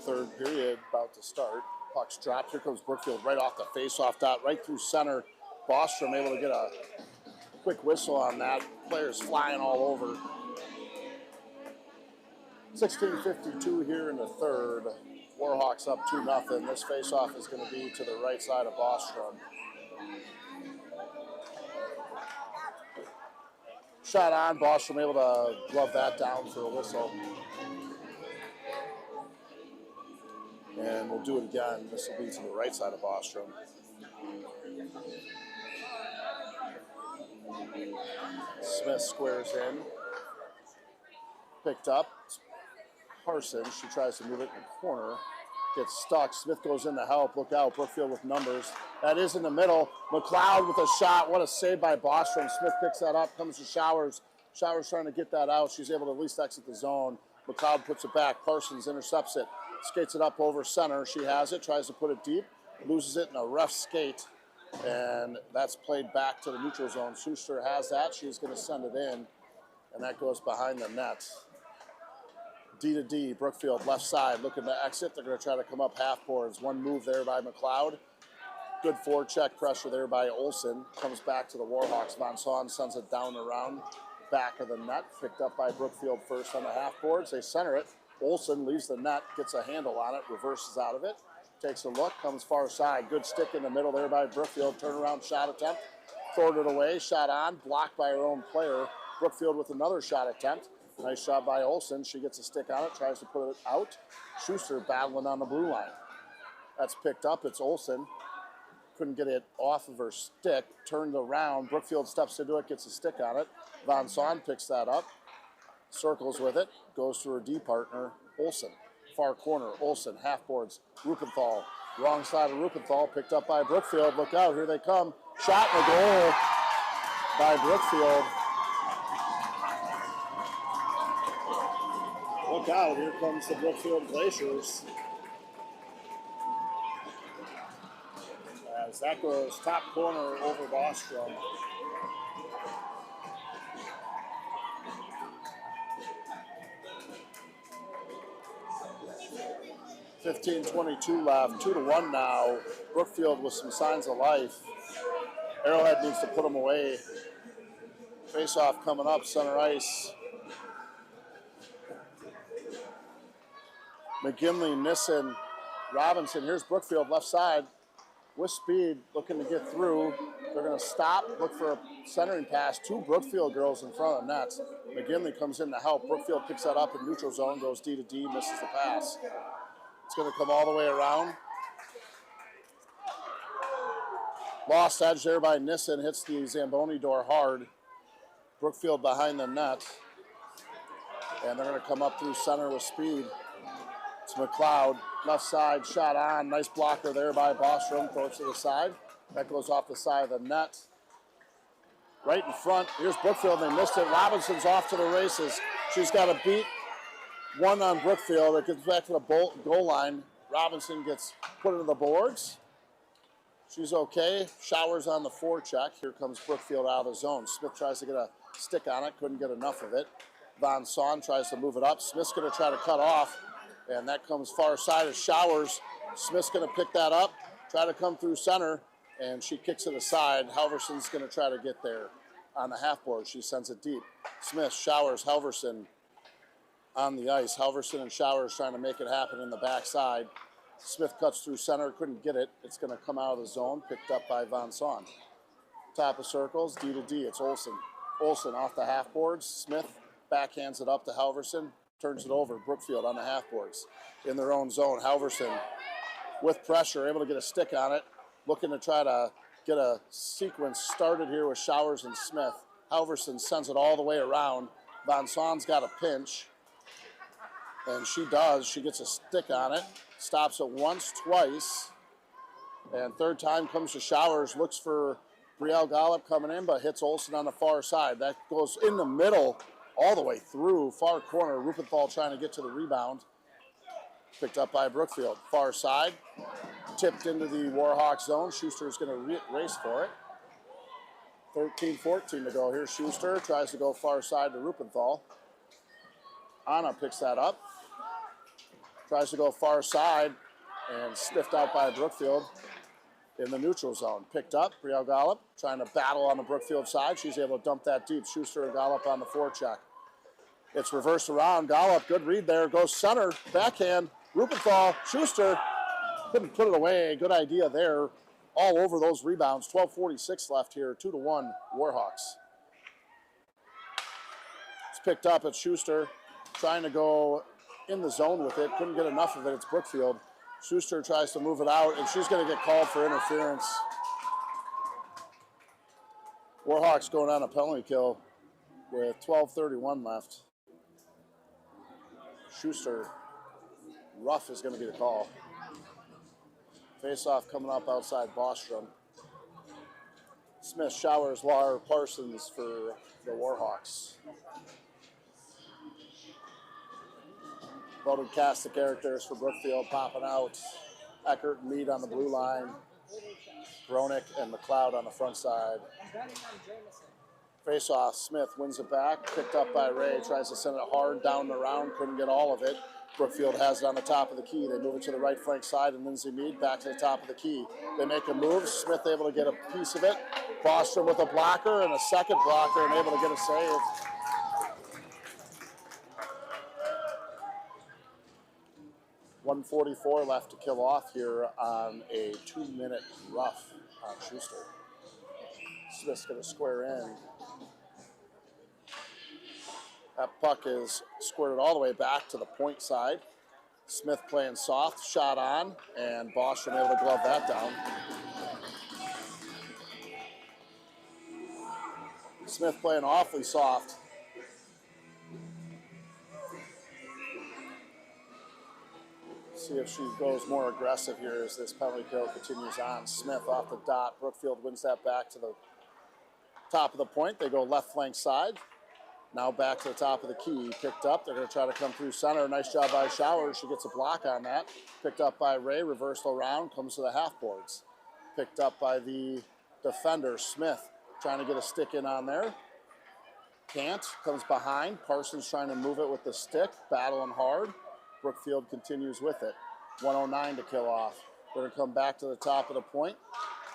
third period about to start. Puck's dropped. Here comes Brookfield right off the face-off dot, right through center. Bostrom able to get a quick whistle on that. Players flying all over. 16:52 here in the third. Warhawks up 2-0. This face-off is going to be to the right side of Bostrom. Shot on. Bostrom able to glove that down for a whistle. And we'll do it again. This will be to the right side of Bostrom. Smith squares in. Picked up. Parsons. She tries to move it in the corner. Gets stuck. Smith goes in to help. Look out. Brookfield with numbers. That is in the middle. McLeod with a shot. What a save by Bostrom. Smith picks that up. Comes to Showers. Showers trying to get that out. She's able to at least exit the zone. McLeod puts it back. Parsons intercepts it. Skates it up over center. She has it. Tries to put it deep. Loses it in a rough skate. And that's played back to the neutral zone. Schuster has that. She's going to send it in. And that goes behind the net. D to D. Brookfield left side looking to exit. They're going to try to come up half boards. One move there by McLeod. Good forecheck pressure there by Olsen. Comes back to the Warhawks. Von Saun sends it down around back of the net. Picked up by Brookfield first on the half boards. They center it. Olsen leaves the net, gets a handle on it, reverses out of it. Takes a look, comes far side. Good stick in the middle there by Brookfield. Turnaround shot attempt. Throwed it away. Shot on. Blocked by her own player. Brookfield with another shot attempt. Nice shot by Olsen. She gets a stick on it. Tries to put it out. Schuster battling on the blue line. That's picked up. It's Olsen. Couldn't get it off of her stick. Turned around. Brookfield steps into it. Gets a stick on it. Von Saun picks that up. Circles with it. Goes to her D partner. Olsen. Far corner. Olsen. Half boards. Rupenthal. Wrong side of Rupenthal. Picked up by Brookfield. Look out. Here they come. Shot and a goal by Brookfield. Look out. Here comes the Brookfield Glaciers. As that goes top corner over Bostrom. .22 left, 2-1 now. Brookfield with some signs of life. Arrowhead needs to put them away. Face-off coming up, center ice. McGinley, Nissen, Robinson. Here's Brookfield left side with speed, looking to get through. They're going to stop, look for a centering pass. Two Brookfield girls in front of the nets. McGinley comes in to help. Brookfield picks that up in neutral zone, goes D to D, misses the pass. It's going to come all the way around. Lost edge there by Nissen, hits the Zamboni door hard. Brookfield behind the net. And they're going to come up through center with speed. It's McLeod, left side, shot on. Nice blocker there by Bostrom, throws to the side. That goes off the side of the net. Right in front, here's Brookfield, they missed it. Robinson's off to the races. She's got a beat. One on Brookfield. It gets back to the goal line. Robinson gets put into the boards. She's okay. Showers on the forecheck. Here comes Brookfield out of the zone. Smith tries to get a stick on it. Couldn't get enough of it. Von Saun tries to move it up. Smith's going to try to cut off. And that comes far side of Showers. Smith's going to pick that up. Try to come through center. And she kicks it aside. Halverson's going to try to get there on the half board. She sends it deep. Smith, Showers, Halverson on the ice. Halverson and Showers trying to make it happen in the backside. Smith cuts through center, couldn't get it. It's going to come out of the zone, picked up by Von Saun. Top of circles, D to D, it's Olsen. Olsen off the half boards. Smith backhands it up to Halverson, turns it over. Brookfield on the half boards in their own zone. Halverson with pressure, able to get a stick on it, looking to try to get a sequence started here with Showers and Smith. Halverson sends it all the way around. Von Saun's got a pinch. And she does. She gets a stick on it. Stops it once, twice. And third time comes to Showers. Looks for Brielle Gollop coming in, but hits Olsen on the far side. That goes in the middle, all the way through. Far corner. Rupenthal trying to get to the rebound. Picked up by Brookfield. Far side. Tipped into the Warhawk zone. Schuster's going to race for it. 13-14 to go here. Schuster tries to go far side to Rupenthal. Anna picks that up. tries to go far side and sniffed out by Brookfield in the neutral zone. Picked up, Brielle Gollop trying to battle on the Brookfield side. She's able to dump that deep. Schuster and Gollop on the forecheck. It's reversed around. Gollop, good read there. Goes center, backhand, Rupenthal, Schuster. Couldn't put it away. Good idea there. All over those rebounds. 12:46 left here. 2-1 Warhawks. It's picked up at Schuster. Trying to go in the zone with it. Couldn't get enough of it. It's Brookfield. Schuster tries to move it out, and she's going to get called for interference. Warhawks going on a penalty kill with 12:31 left. Schuster, rough is going to be the call. Face-off coming up outside Bostrom. Smith, Showers, Lahr, Parsons for the Warhawks. Voted cast of characters for Brookfield popping out. Eckert and Mead on the blue line. Bronick and McLeod on the front side. Face-off, Smith wins it back. Picked up by Ray. Tries to send it hard down the round. Couldn't get all of it. Brookfield has it on the top of the key. They move it to the right flank side, and Lindsay Mead back to the top of the key. They make a move. Smith able to get a piece of it. Bostrom with a blocker and a second blocker and able to get a save. .144 left to kill off here on a 2-minute rough on Schuster. Smith's going to square in. That puck is squirted all the way back to the point side. Smith playing soft, shot on, and Bostrom able to glove that down. Smith playing awfully soft. See if she goes more aggressive here as this penalty kill continues on. Smith off the dot. Brookfield wins that back to the top of the point. They go left flank side. Now back to the top of the key. Picked up. They're going to try to come through center. Nice job by Showers. She gets a block on that. Picked up by Ray. Reversed around. Comes to the half boards. Picked up by the defender, Smith. Trying to get a stick in on there. Can't. Comes behind. Parsons trying to move it with the stick. Battling hard. Brookfield continues with it. 109 to kill off. They're going to come back to the top of the point.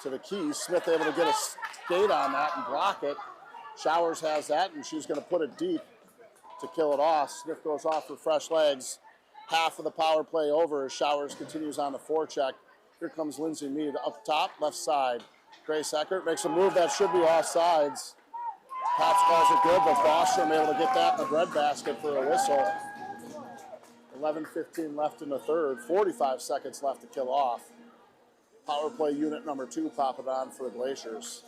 To the key. Smith able to get a skate on that and block it. Showers has that, and she's going to put it deep to kill it off. Smith goes off for fresh legs. Half of the power play over as Showers continues on the forecheck. Here comes Lindsay Mead up top, left side. Grace Eckert makes a move that should be offsides. Pops calls it good, but Bostrom able to get that in the breadbasket for a whistle. 11:15 left in the third. 45 seconds left to kill off. Power play unit number 2 popping on for the Glaciers.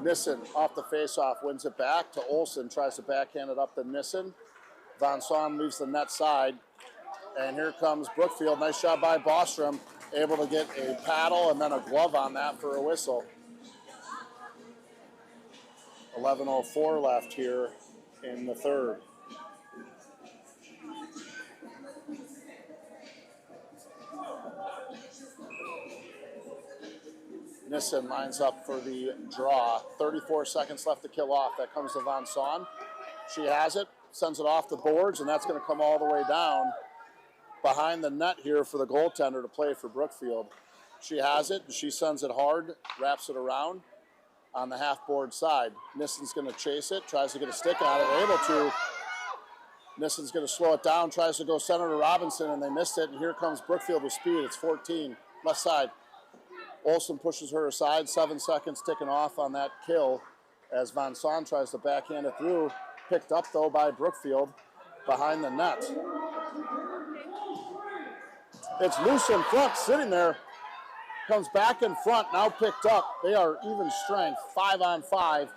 Nissen off the face-off wins it back to Olsen. Tries to backhand it up to Nissen. Von Saun leaves the net side. And here comes Brookfield. Nice job by Bostrom. Able to get a paddle and then a glove on that for a whistle. 11:04 left here in the third. Nissen lines up for the draw. 34 seconds left to kill off. That comes to Von Saun. She has it, sends it off the boards, and that's going to come all the way down behind the net here for the goaltender to play for Brookfield. She has it, and she sends it hard, wraps it around on the half-board side. Nissen's going to chase it, tries to get a stick on it, able to. Nissen's going to slow it down, tries to go center to Robinson, and they missed it, and here comes Brookfield with speed. It's 14, left side. Olsen pushes her aside, 7 seconds ticking off on that kill as Von Saun tries to backhand it through. Picked up, though, by Brookfield behind the net. It's loose in front, sitting there. Comes back in front, now picked up. They are even strength, 5-on-5.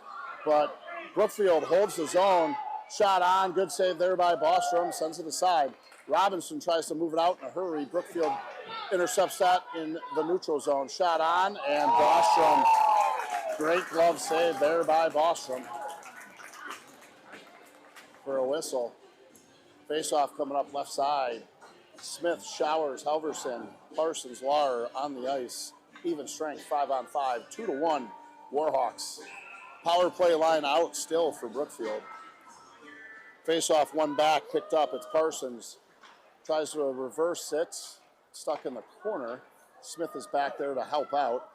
But Brookfield holds the zone. Shot on, good save there by Bostrom, sends it aside. Robinson tries to move it out in a hurry. Brookfield intercepts that in the neutral zone. Shot on, and Bostrom. Great glove save there by Bostrom for a whistle. Face-off coming up left side. Smith, Showers, Halverson, Parsons, Lahr on the ice. Even strength, 5-on-5. 2-1 Warhawks. Power play line out still for Brookfield. Face off one back, picked up. It's Parsons. Tries to reverse it. Stuck in the corner. Smith is back there to help out.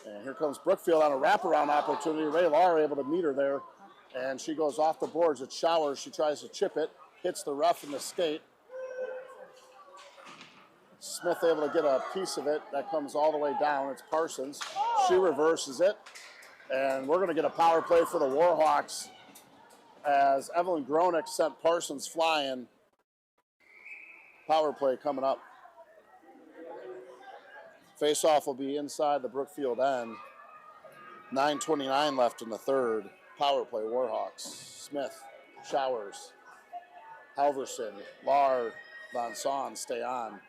And here comes Brookfield on a wraparound opportunity. Ray Lahr able to meet her there. And she goes off the boards. It's Showers. She tries to chip it. Hits the ref in the skate. Smith able to get a piece of it. That comes all the way down. It's Parsons. She reverses it. And we're going to get a power play for the Warhawks as Evelyn Gronick sent Parsons flying. Power play coming up. Face-off will be inside the Brookfield end. 9:29 left in the third. Power play, Warhawks. Smith, Showers, Halverson, Lahr, Von Son stay on.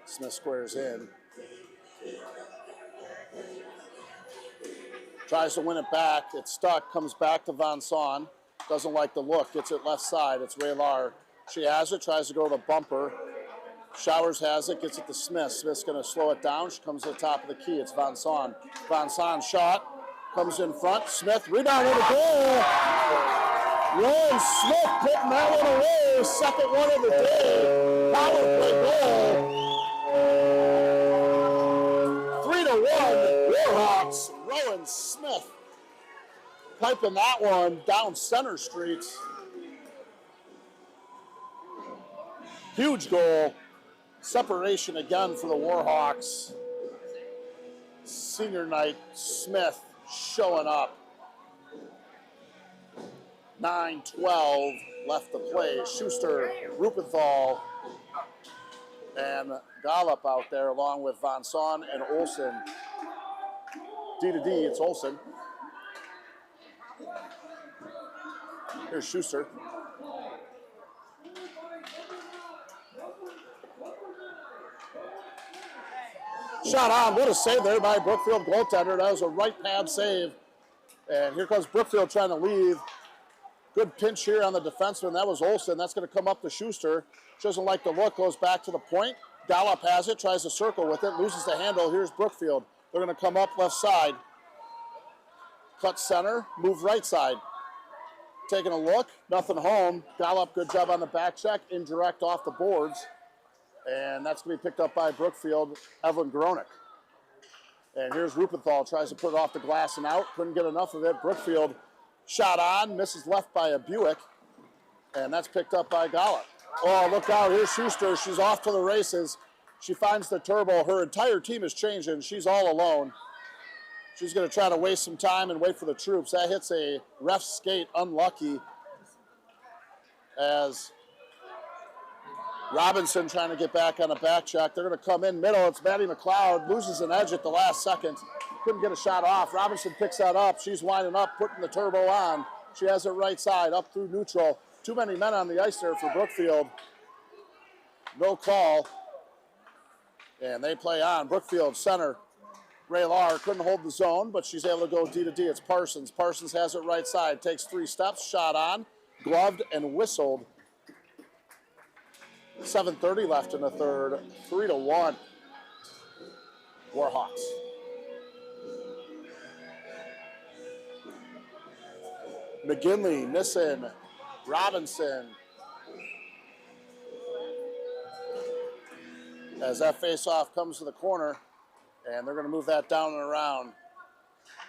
Smith squares in. Tries to win it back. It's stuck. Comes back to Von Son. Doesn't like the look. Gets it left side. It's Ray Lahr. She has it. Tries to go to the bumper. Showers has it. Gets it to Smith. Smith's going to slow it down. She comes to the top of the key. It's Von Son. Von Son shot. Comes in front. Smith. Rebound on the goal. Lauren Smith putting that one away. Second one of the day. Power play goal. 3-1. Warhawks. Rowan Smith piping that one down Center Street. Huge goal. Separation again for the Warhawks. Senior night, Smith showing up. 9:12 left to play. Schuster, Rupenthal, and Gollop out there along with Von Son and Olsen. D to D, it's Olsen. Here's Schuster. Shot on. What a save there by Brookfield goaltender. That was a right pad save. And here comes Brookfield trying to leave. Good pinch here on the defenseman. That was Olsen. That's going to come up to Schuster. She doesn't like the look. Goes back to the point. Gollop has it. Tries to circle with it. Loses the handle. Here's Brookfield. They're going to come up left side. Cut center. Move right side. Taking a look. Nothing home. Gollop, good job on the back check. Indirect off the boards. And that's going to be picked up by Brookfield, Evelyn Gronick. And here's Rupenthal, tries to put it off the glass and out. Couldn't get enough of it. Brookfield shot on, misses left by a Buick. And that's picked up by Gollop. Oh, look out, here's Schuster. She's off to the races. She finds the turbo. Her entire team is changing. She's all alone. She's going to try to waste some time and wait for the troops. That hits a ref skate, unlucky, as Robinson trying to get back on a back check. They're going to come in middle. It's Maddie McLeod. Loses an edge at the last second. Couldn't get a shot off. Robinson picks that up. She's winding up, putting the turbo on. She has it right side, up through neutral. Too many men on the ice there for Brookfield. No call. And they play on. Brookfield center. Ray Lahr couldn't hold the zone, but she's able to go D to D. It's Parsons. Parsons has it right side. Takes 3 steps. Shot on. Gloved and whistled. 7:30 left in the third. 3-1. Warhawks. McGinley, Nissen, Robinson. As that face-off comes to the corner, and they're going to move that down and around.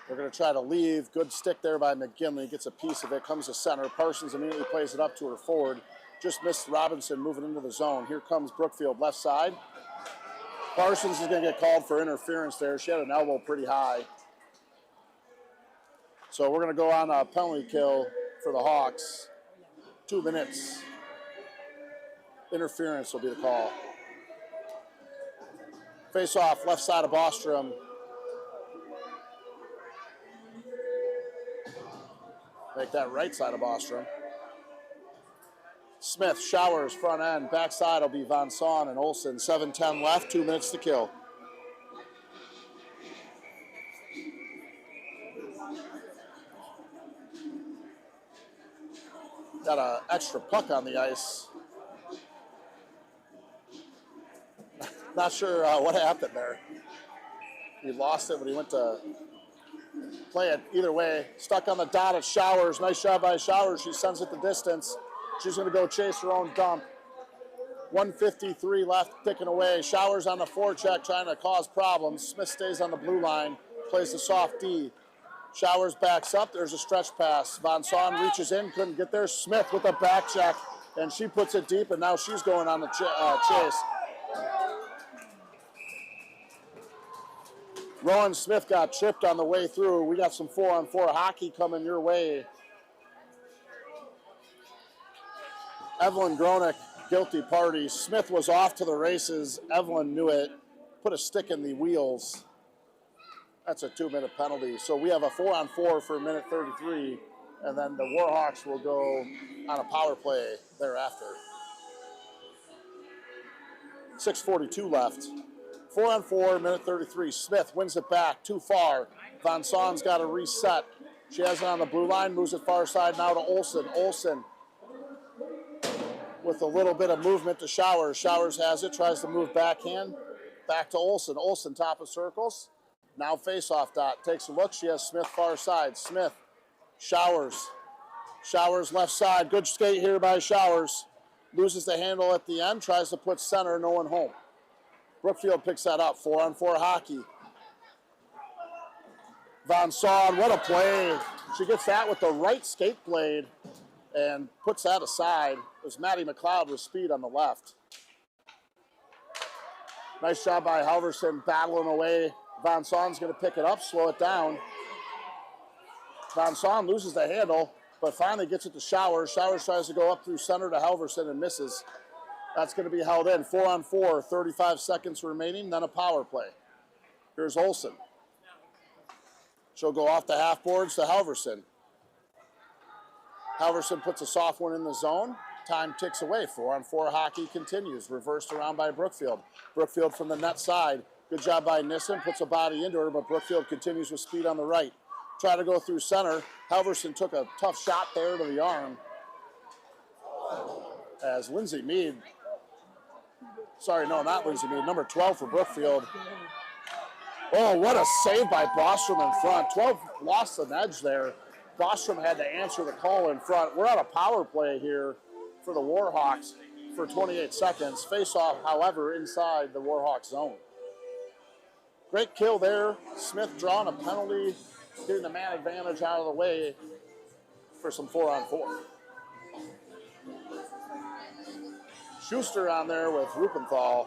They're going to try to leave. Good stick there by McGinley. Gets a piece of it. Comes to center. Parsons immediately plays it up to her forward. Just missed Robinson moving into the zone. Here comes Brookfield left side. Parsons is going to get called for interference there. She had an elbow pretty high. So we're going to go on a penalty kill for the Hawks. 2 minutes. Interference will be the call. Face off left side of Bostrom. Make that right side of Bostrom. Smith, Showers, front end. Backside will be Von Son and Olsen. 7:10 left, 2 minutes to kill. Got an extra puck on the ice. Not sure what happened there. He lost it when he went to play it. Either way, stuck on the dot at Showers. Nice job by Showers. She sends it the distance. She's going to go chase her own dump. 1:53 left, ticking away. Showers on the forecheck, trying to cause problems. Smith stays on the blue line, plays the soft D. Showers backs up. There's a stretch pass. Von Saun reaches in, couldn't get there. Smith with a back check, and she puts it deep, and now she's going on the chase. Rowan Smith got tripped on the way through. We got some 4-on-4 hockey coming your way. Evelyn Gronick, guilty party. Smith was off to the races. Evelyn knew it. Put a stick in the wheels. That's a 2-minute penalty. So we have a 4-on-4 for minute 33, and then the Warhawks will go on a power play thereafter. 6:42 left. 4-on-4, minute 33. Smith wins it back, too far. Von Saun's got to reset. She has it on the blue line, moves it far side now to Olsen. Olsen with a little bit of movement to Showers. Showers has it, tries to move backhand. Back to Olsen. Olsen top of circles. Now face-off dot. Takes a look. She has Smith far side. Smith, Showers. Showers left side. Good skate here by Showers. Loses the handle at the end. Tries to put center. No one home. Brookfield picks that up. 4-on-4 hockey. Von Saun, what a play. She gets that with the right skate blade and puts that aside. It was Maddie McLeod with speed on the left. Nice job by Halverson battling away. Von Saun's going to pick it up, slow it down. Von Saun loses the handle, but finally gets it to Showers. Showers tries to go up through center to Halverson and misses. That's going to be held in. 4-on-4, 35 seconds remaining, then a power play. Here's Olsen. She'll go off the half boards to Halverson. Halverson puts a soft one in the zone. Time ticks away. 4-on-4 hockey continues. Reversed around by Brookfield. Brookfield from the net side. Good job by Nissen. Puts a body into her, but Brookfield continues with speed on the right. Try to go through center. Halverson took a tough shot there to the arm. As Lindsay Mead, sorry, no, not Lindsay Mead, number 12 for Brookfield. Oh, what a save by Bostrom in front. 12 lost an edge there. Bostrom had to answer the call in front. We're on a power play here for the Warhawks for 28 seconds. Face-off, however, inside the Warhawks zone. Great kill there. Smith drawing a penalty, getting the man advantage out of the way for some 4-on-4. Schuster on there with Rupenthal.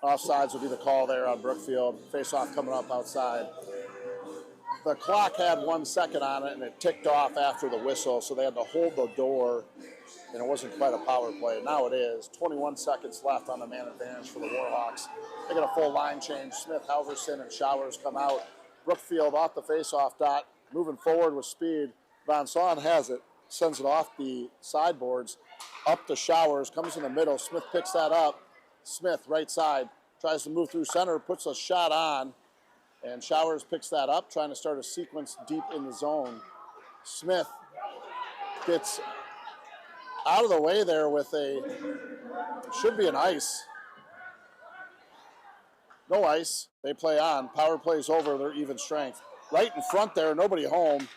Offsides will be the call there on Brookfield. Face-off coming up outside. The clock had 1 second on it, and it ticked off after the whistle, so they had to hold the door, and it wasn't quite a power play. Now it is. 21 seconds left on the man advantage for the Warhawks. They get a full line change. Smith, Halverson, and Showers come out. Brookfield off the face-off dot, moving forward with speed. Von Saun has it, sends it off the sideboards, up to Showers, comes in the middle. Smith picks that up. Smith, right side, tries to move through center, puts a shot on, and Showers picks that up, trying to start a sequence deep in the zone. Smith gets out of the way there with should be an ice. No ice. They play on. Power plays over. They're even strength. Right in front there, nobody home.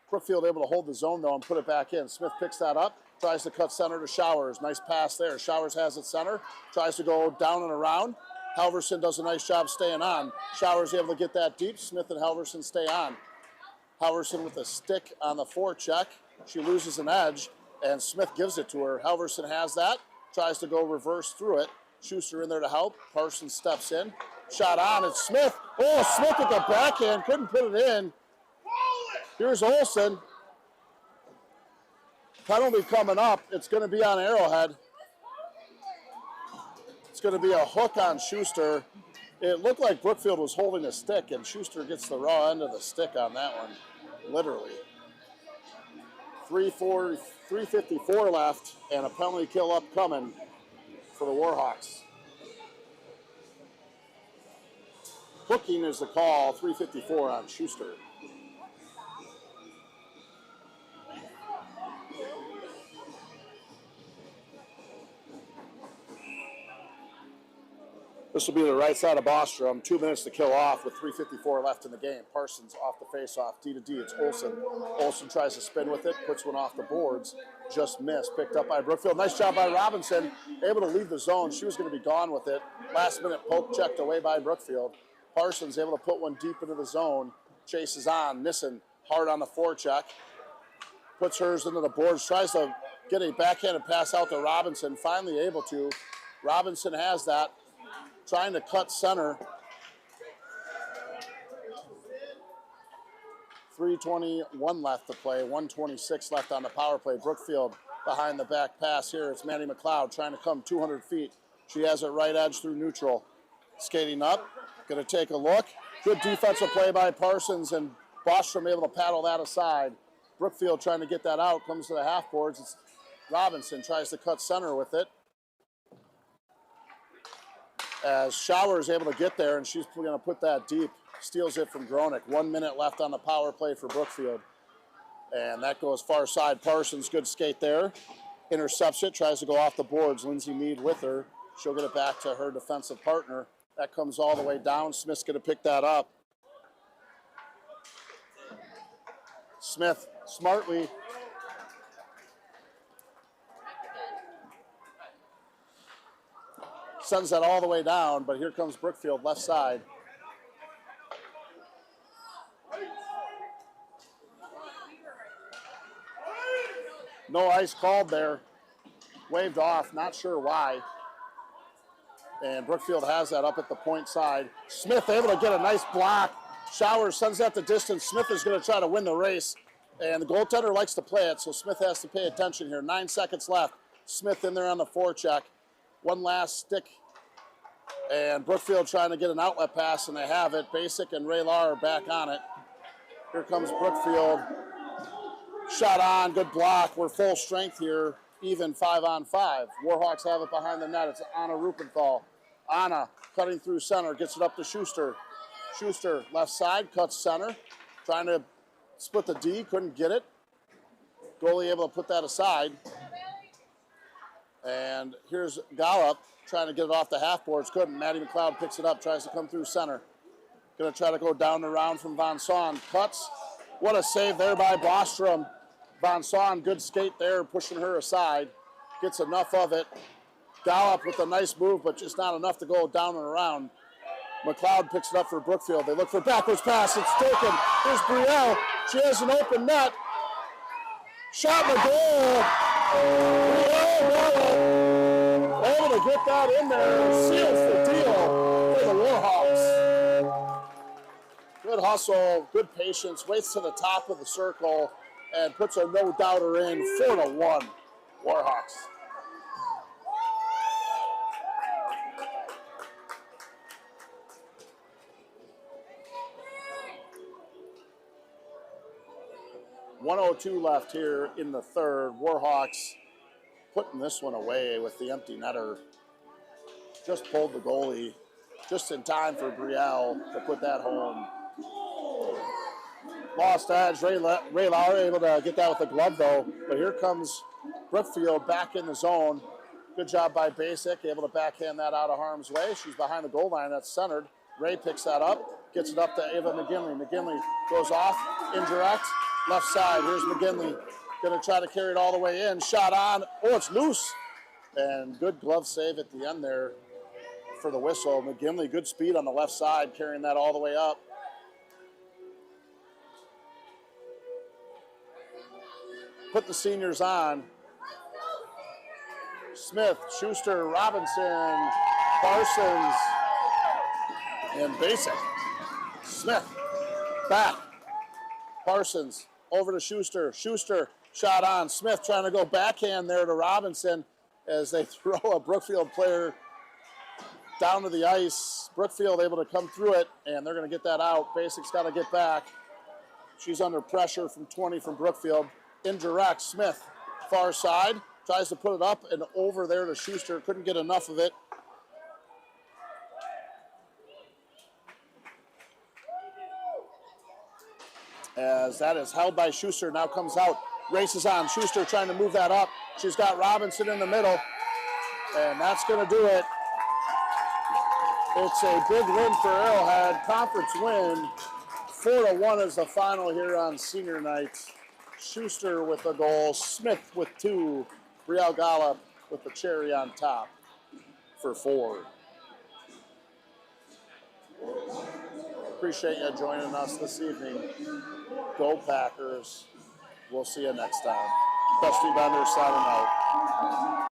Brookfield able to hold the zone, though, and put it back in. Smith picks that up, tries to cut center to Showers. Nice pass there. Showers has it center, tries to go down and around. Halverson does a nice job staying on. Showers able to get that deep. Smith and Halverson stay on. Halverson with a stick on the forecheck. She loses an edge, and Smith gives it to her. Halverson has that, tries to go reverse through it. Schuster in there to help. Parsons steps in. Shot on, it's Smith. Oh, Smith with the backhand, couldn't put it in. Here's Olsen. Penalty coming up. It's going to be on Arrowhead. It's going to be a hook on Schuster. It looked like Brookfield was holding a stick, and Schuster gets the raw end of the stick on that one. literally. 3:54 left, and a penalty kill upcoming for the Warhawks. Hooking is the call, 3:54 on Schuster. This will be the right side of Bostrom. 2 minutes to kill off with 3:54 left in the game. Parsons off the faceoff. D to D, it's Olsen. Olsen tries to spin with it, puts one off the boards. Just missed. Picked up by Brookfield. Nice job by Robinson. Able to leave the zone. She was going to be gone with it. Last minute poke checked away by Brookfield. Parsons able to put one deep into the zone. Chases on. Nissen hard on the forecheck. Puts hers into the boards. Tries to get a backhanded pass out to Robinson. Finally able to. Robinson has that. Trying to cut center. 3:21 left to play. 1:26 left on the power play. Brookfield behind the back pass here. It's Maddie McLeod trying to come 200 feet. She has it right edge through neutral. Skating up. Going to take a look. Good defensive play by Parsons, and Bostrom able to paddle that aside. Brookfield trying to get that out. Comes to the half boards. It's Robinson tries to cut center with it. As Schauer is able to get there, and she's going to put that deep. Steals it from Gronick. 1 minute left on the power play for Brookfield. And that goes far side. Parsons, good skate there. Intercepts it, tries to go off the boards. Lindsay Mead with her. She'll get it back to her defensive partner. That comes all the way down. Smith's going to pick that up. Smith smartly sends that all the way down, but here comes Brookfield left side. No ice called there. Waved off, not sure why. And Brookfield has that up at the point side. Smith able to get a nice block. Schauer sends that the distance. Smith is going to try to win the race. And the goaltender likes to play it, so Smith has to pay attention here. 9 seconds left. Smith in there on the forecheck. One last stick. And Brookfield trying to get an outlet pass, and they have it. Basic and Raylar are back on it. Here comes Brookfield. Shot on, good block. We're full strength here, even 5-on-5. Warhawks have it behind the net. It's Anna Rupenthal. Anna cutting through center, gets it up to Schuster. Schuster, left side, cuts center. Trying to split the D, couldn't get it. Goalie able to put that aside. And here's Gallup trying to get it off the half boards. Couldn't. Maddie McLeod picks it up, tries to come through center. Going to try to go down the round from Von Saun. Cuts. What a save there by Bostrom. Von Saun, good skate there, pushing her aside. Gets enough of it. Gallup with a nice move, but just not enough to go down and around. McLeod picks it up for Brookfield. They look for backwards pass. It's taken. Here's Brielle. She has an open net. Shot in the goal. Brielle able to get that in there. Seals the deal for the Warhawks. Good hustle, good patience. Waits to the top of the circle and puts a no-doubter in. 4-1, Warhawks. .102 left here in the third. Warhawks putting this one away with the empty netter. Just pulled the goalie just in time for Brielle to put that home. Lost edge. Ray Lauer able to get that with the glove, though. But here comes Brookfield back in the zone. Good job by Basic, able to backhand that out of harm's way. She's behind the goal line. That's centered. Ray picks that up, gets it up to Ava McGinley. McGinley goes off, indirect, left side. Here's McGinley. Going to try to carry it all the way in. Shot on. Oh, it's loose. And good glove save at the end there for the whistle. McGinley, good speed on the left side, carrying that all the way up. Put the seniors on. Smith, Schuster, Robinson, Parsons, and Basic. Smith, back. Parsons, over to Schuster. Schuster, shot on. Smith trying to go backhand there to Robinson as they throw a Brookfield player down to the ice. Brookfield able to come through it, and they're going to get that out. Basic's got to get back. She's under pressure from 20 from Brookfield. Indirect, Smith, far side, tries to put it up and over there to Schuster. Couldn't get enough of it. As that is held by Schuster, now comes out, races on. Schuster trying to move that up. She's got Robinson in the middle, and that's going to do it. It's a big win for Arrowhead. Conference win. 4-1 is the final here on senior night. Schuster with a goal, Smith with 2, Brielle Gallup with the cherry on top for 4. Appreciate you joining us this evening. Go Packers. We'll see you next time. Dusty Bender signing out.